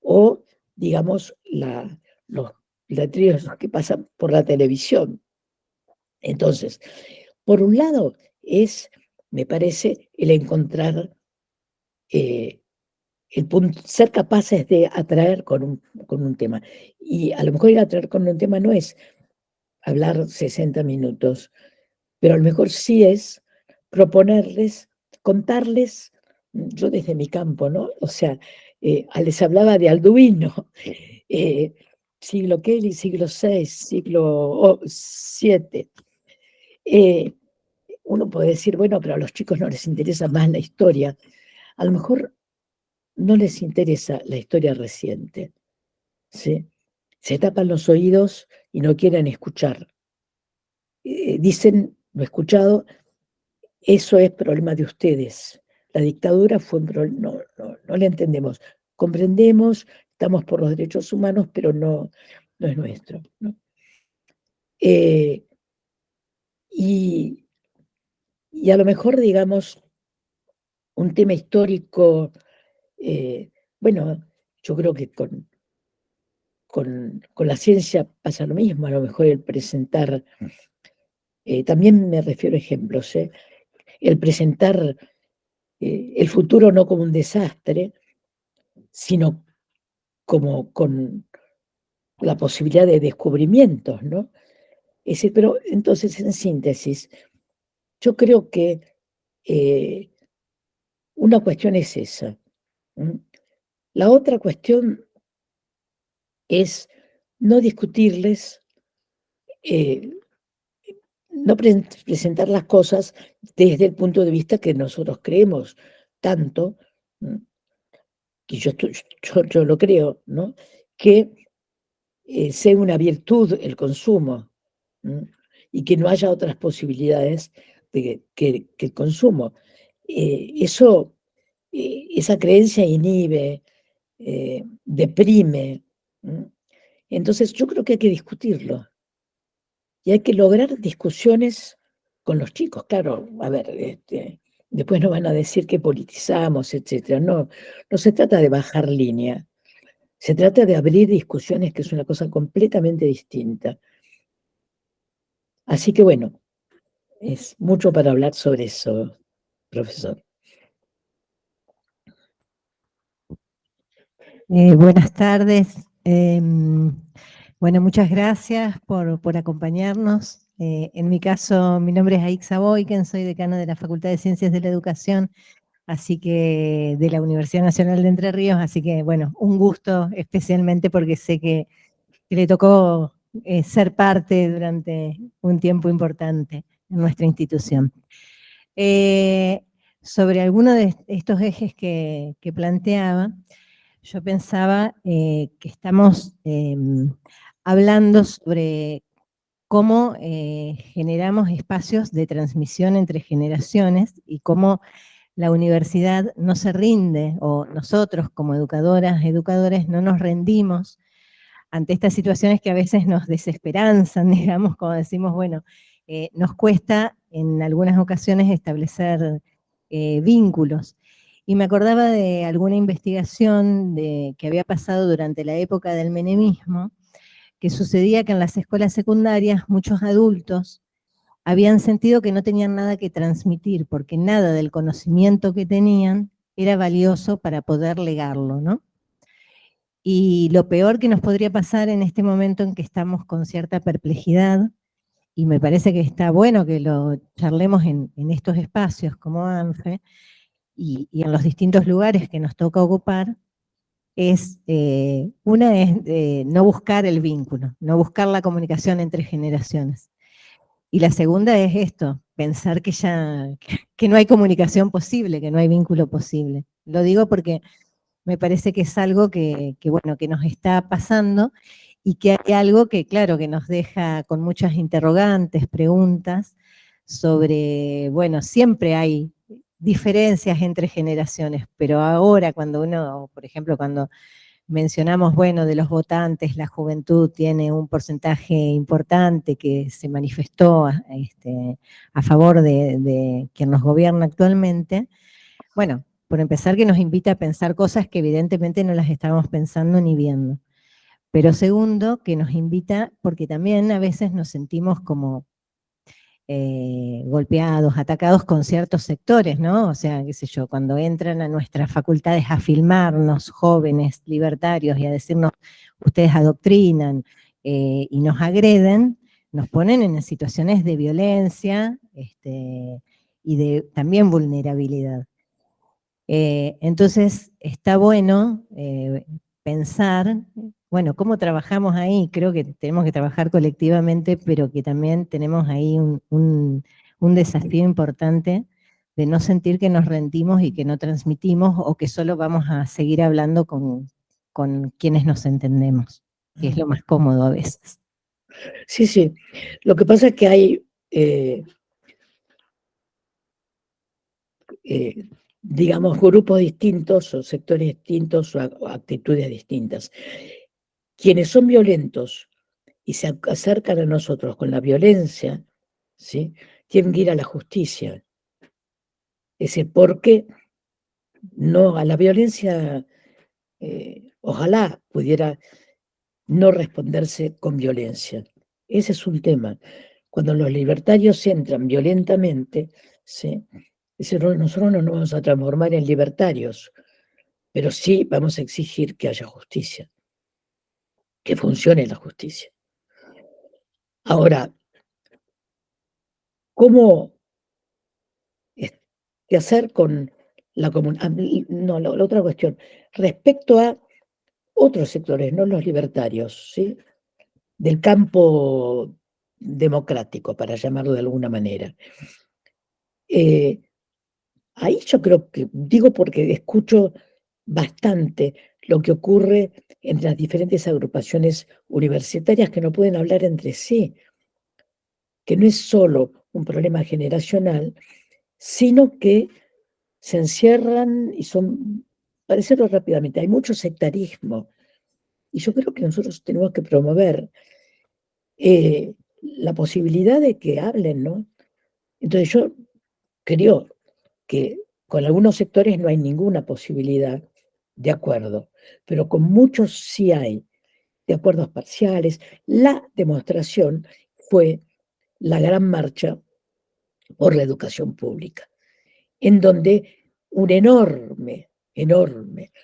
o digamos los letreros que pasan por la televisión. Entonces, por un lado me parece, el encontrar el punto, ser capaces de atraer con un tema. Y a lo mejor ir a atraer con un tema no es hablar 60 minutos, pero a lo mejor sí es proponerles, contarles, yo desde mi campo, ¿no? O sea, les hablaba de Arduino, siglo Kelly, siglo VI, siglo VII. Uno puede decir, bueno, pero a los chicos no les interesa más la historia. A lo mejor no les interesa la historia reciente, ¿sí? Se tapan los oídos y no quieren escuchar. Dicen, lo he escuchado, eso es problema de ustedes. La dictadura fue un problema, no le entendemos. Comprendemos, estamos por los derechos humanos, pero no es nuestro, ¿no? Y a lo mejor, digamos, un tema histórico, bueno, yo creo que con la ciencia pasa lo mismo, a lo mejor el presentar, también me refiero a ejemplos, el presentar el futuro no como un desastre, sino como con la posibilidad de descubrimientos, ¿no? Es decir, pero entonces, en síntesis, yo creo que una cuestión es esa. La otra cuestión es no discutirles, no presentar las cosas desde el punto de vista que nosotros creemos tanto, y yo lo creo, ¿no? Que sea una virtud el consumo, y que no haya otras posibilidades que el consumo. Esa creencia inhibe, deprime. Entonces yo creo que hay que discutirlo y hay que lograr discusiones con los chicos. Claro, a ver, después nos van a decir que politizamos, etcétera. No se trata de bajar línea, se trata de abrir discusiones, que es una cosa completamente distinta. Así que bueno, es mucho para hablar sobre eso, profesor. Buenas tardes. Bueno, muchas gracias por acompañarnos. En mi caso, mi nombre es Aixa Boyken, soy decana de la Facultad de Ciencias de la Educación, así que de la Universidad Nacional de Entre Ríos, así que bueno, un gusto especialmente porque sé que le tocó ser parte durante un tiempo importante en nuestra institución. Sobre alguno de estos ejes que planteaba, yo pensaba que estamos hablando sobre cómo generamos espacios de transmisión entre generaciones y cómo la universidad no se rinde, o nosotros como educadoras, educadores, no nos rendimos ante estas situaciones que a veces nos desesperanzan, digamos, como decimos, bueno, nos cuesta en algunas ocasiones establecer vínculos. Y me acordaba de alguna investigación que había pasado durante la época del menemismo, que sucedía que en las escuelas secundarias muchos adultos habían sentido que no tenían nada que transmitir, porque nada del conocimiento que tenían era valioso para poder legarlo, ¿no? Y lo peor que nos podría pasar en este momento en que estamos con cierta perplejidad, y me parece que está bueno que lo charlemos en estos espacios como ANFE, y en los distintos lugares que nos toca ocupar, es, una es no buscar el vínculo, no buscar la comunicación entre generaciones. Y la segunda es esto, pensar que no hay comunicación posible, que no hay vínculo posible. Lo digo porque me parece que es algo bueno, que nos está pasando y que hay algo que, claro, que nos deja con muchas interrogantes, preguntas sobre, bueno, siempre hay diferencias entre generaciones, pero ahora cuando uno, por ejemplo, cuando mencionamos, bueno, de los votantes, la juventud tiene un porcentaje importante que se manifestó a favor de quien nos gobierna actualmente. Bueno, por empezar que nos invita a pensar cosas que evidentemente no las estábamos pensando ni viendo. Pero segundo, que nos invita, porque también a veces nos sentimos como golpeados, atacados con ciertos sectores, ¿no? O sea, qué sé yo, cuando entran a nuestras facultades a filmarnos, jóvenes, libertarios, y a decirnos, ustedes adoctrinan y nos agreden, nos ponen en situaciones de violencia y de también vulnerabilidad. Entonces, está bueno pensar, bueno, cómo trabajamos ahí. Creo que tenemos que trabajar colectivamente, pero que también tenemos ahí un desafío importante de no sentir que nos rendimos y que no transmitimos o que solo vamos a seguir hablando con quienes nos entendemos, que es lo más cómodo a veces. Sí, sí. Lo que pasa es que hay, digamos, grupos distintos o sectores distintos o actitudes distintas. Quienes son violentos y se acercan a nosotros con la violencia, ¿sí?, tienen que ir a la justicia. Ese por qué no a la violencia, ojalá pudiera no responderse con violencia. Ese es un tema. Cuando los libertarios entran violentamente, ¿sí?, nosotros no nos vamos a transformar en libertarios, pero sí vamos a exigir que haya justicia, que funcione la justicia. Ahora, ¿cómo qué hacer con la comunidad? No, la otra cuestión, respecto a otros sectores, no los libertarios, ¿sí?, del campo democrático, para llamarlo de alguna manera. Ahí yo creo que, digo porque escucho bastante lo que ocurre entre las diferentes agrupaciones universitarias que no pueden hablar entre sí, que no es solo un problema generacional, sino que se encierran y son, para decirlo rápidamente, hay mucho sectarismo. Y yo creo que nosotros tenemos que promover la posibilidad de que hablen, ¿no? Entonces yo creo que con algunos sectores no hay ninguna posibilidad de acuerdo, pero con muchos sí hay de acuerdos parciales. La demostración fue la gran marcha por la educación pública, en donde un enorme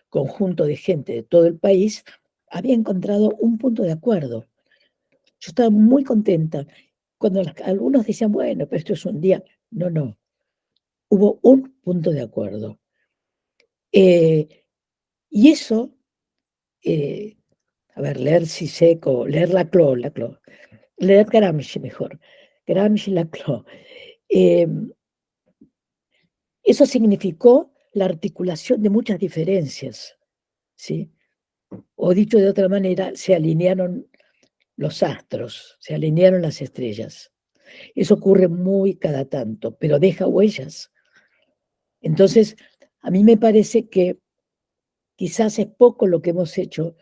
conjunto de gente de todo el país había encontrado un punto de acuerdo. Yo estaba muy contenta cuando algunos decían, bueno, pero esto es un día. No, no. Hubo un punto de acuerdo. Y eso, a ver, leer Siseko, leer Laclau, leer Gramsci mejor, Gramsci, Laclau. Eso significó la articulación de muchas diferencias, ¿sí? O dicho de otra manera, se alinearon los astros, se alinearon las estrellas. Eso ocurre muy cada tanto, pero deja huellas. Entonces, a mí me parece que quizás es poco lo que hemos hecho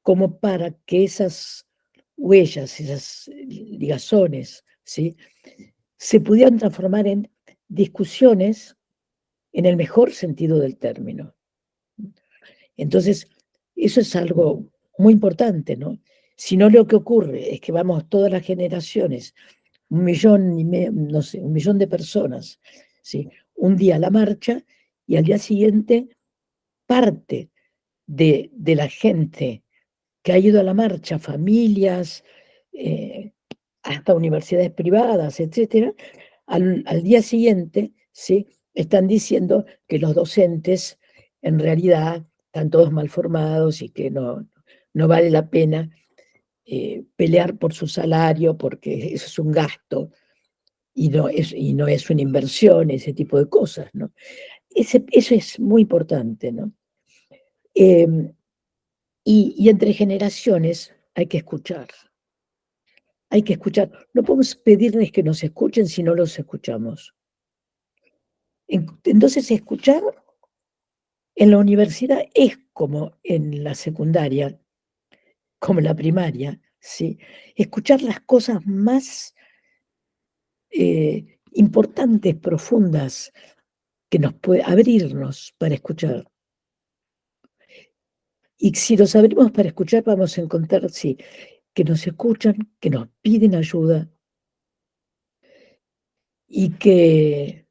como para que esas huellas, esas ligazones, ¿sí?, se pudieran transformar en discusiones en el mejor sentido del término. Entonces, eso es algo muy importante, ¿no? Si no, lo que ocurre es que vamos todas las generaciones, 1,5 millones, no sé, 1 millón de personas, ¿sí? Un día a la marcha y al día siguiente parte de la gente que ha ido a la marcha, familias, hasta universidades privadas, etcétera, al día siguiente, ¿sí? Están diciendo que los docentes en realidad están todos mal formados y que no vale la pena pelear por su salario porque eso es un gasto y no es una inversión, ese tipo de cosas, ¿no? Eso es muy importante, ¿no? Y entre generaciones hay que escuchar. Hay que escuchar. No podemos pedirles que nos escuchen si no los escuchamos. Entonces, escuchar en la universidad es como en la secundaria, como en la primaria, ¿sí? Escuchar las cosas más importantes, profundas, que nos puede abrirnos para escuchar. Y si nos abrimos para escuchar, vamos a encontrar, sí, que nos escuchan, que nos piden ayuda y que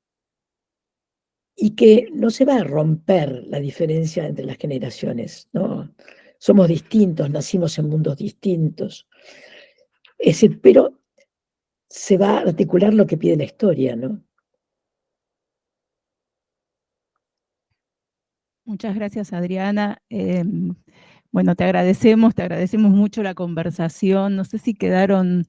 no se va a romper la diferencia entre las generaciones, ¿no? Somos distintos, nacimos en mundos distintos. Pero se va a articular lo que pide la historia, ¿no? Muchas gracias, Adriana. Bueno, te agradecemos mucho la conversación. No sé si quedaron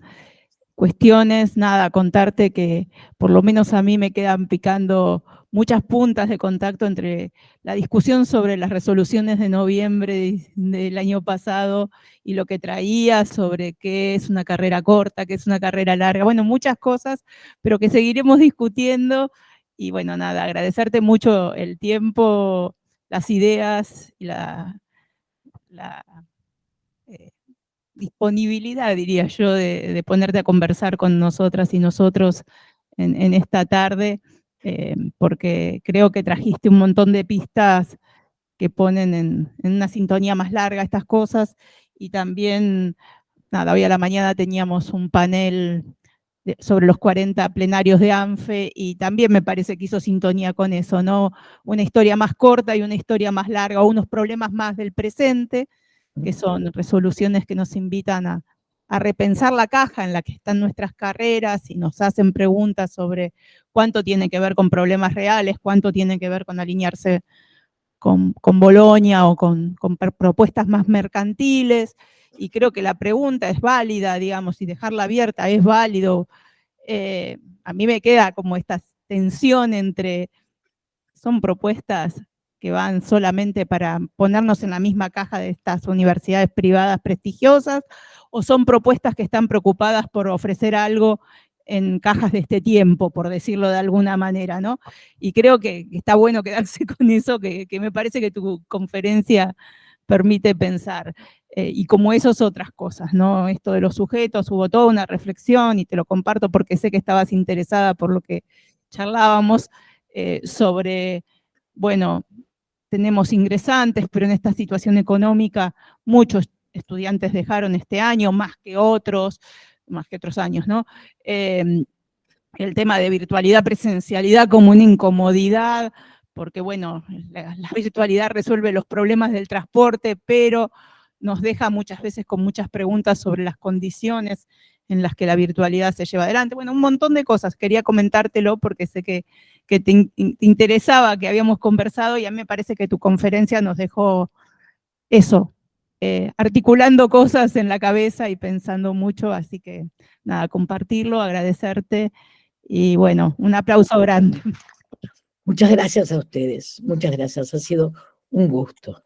cuestiones, nada, contarte que por lo menos a mí me quedan picando muchas puntas de contacto entre la discusión sobre las resoluciones de noviembre del año pasado y lo que traía sobre qué es una carrera corta, qué es una carrera larga, bueno, muchas cosas, pero que seguiremos discutiendo. Y bueno, nada, agradecerte mucho el tiempo, las ideas y la disponibilidad, diría yo, de ponerte a conversar con nosotras y nosotros en esta tarde, porque creo que trajiste un montón de pistas que ponen en una sintonía más larga estas cosas. Y también, nada, hoy a la mañana teníamos un panel sobre los 40 plenarios de ANFE, y también me parece que hizo sintonía con eso, ¿no? Una historia más corta y una historia más larga, o unos problemas más del presente, que son resoluciones que nos invitan a repensar la caja en la que están nuestras carreras y nos hacen preguntas sobre cuánto tiene que ver con problemas reales, cuánto tiene que ver con alinearse con Bolonia o con propuestas más mercantiles. Y creo que la pregunta es válida, digamos, y dejarla abierta es válido. A mí me queda como esta tensión entre, son propuestas que van solamente para ponernos en la misma caja de estas universidades privadas prestigiosas, o son propuestas que están preocupadas por ofrecer algo en cajas de este tiempo, por decirlo de alguna manera, ¿no? Y creo que está bueno quedarse con eso, que me parece que tu conferencia permite pensar. Y como esos otras cosas, ¿no? Esto de los sujetos, hubo toda una reflexión, y te lo comparto porque sé que estabas interesada por lo que charlábamos, sobre, bueno, tenemos ingresantes, pero en esta situación económica muchos estudiantes dejaron este año, más que otros años, ¿no? El tema de virtualidad, presencialidad como una incomodidad, porque bueno, la virtualidad resuelve los problemas del transporte, pero nos deja muchas veces con muchas preguntas sobre las condiciones en las que la virtualidad se lleva adelante. Bueno, un montón de cosas. Quería comentártelo porque sé que te interesaba, que habíamos conversado, y a mí me parece que tu conferencia nos dejó eso, articulando cosas en la cabeza y pensando mucho. Así que nada, compartirlo, agradecerte, y bueno, un aplauso grande. Muchas gracias a ustedes. Muchas gracias. Ha sido un gusto.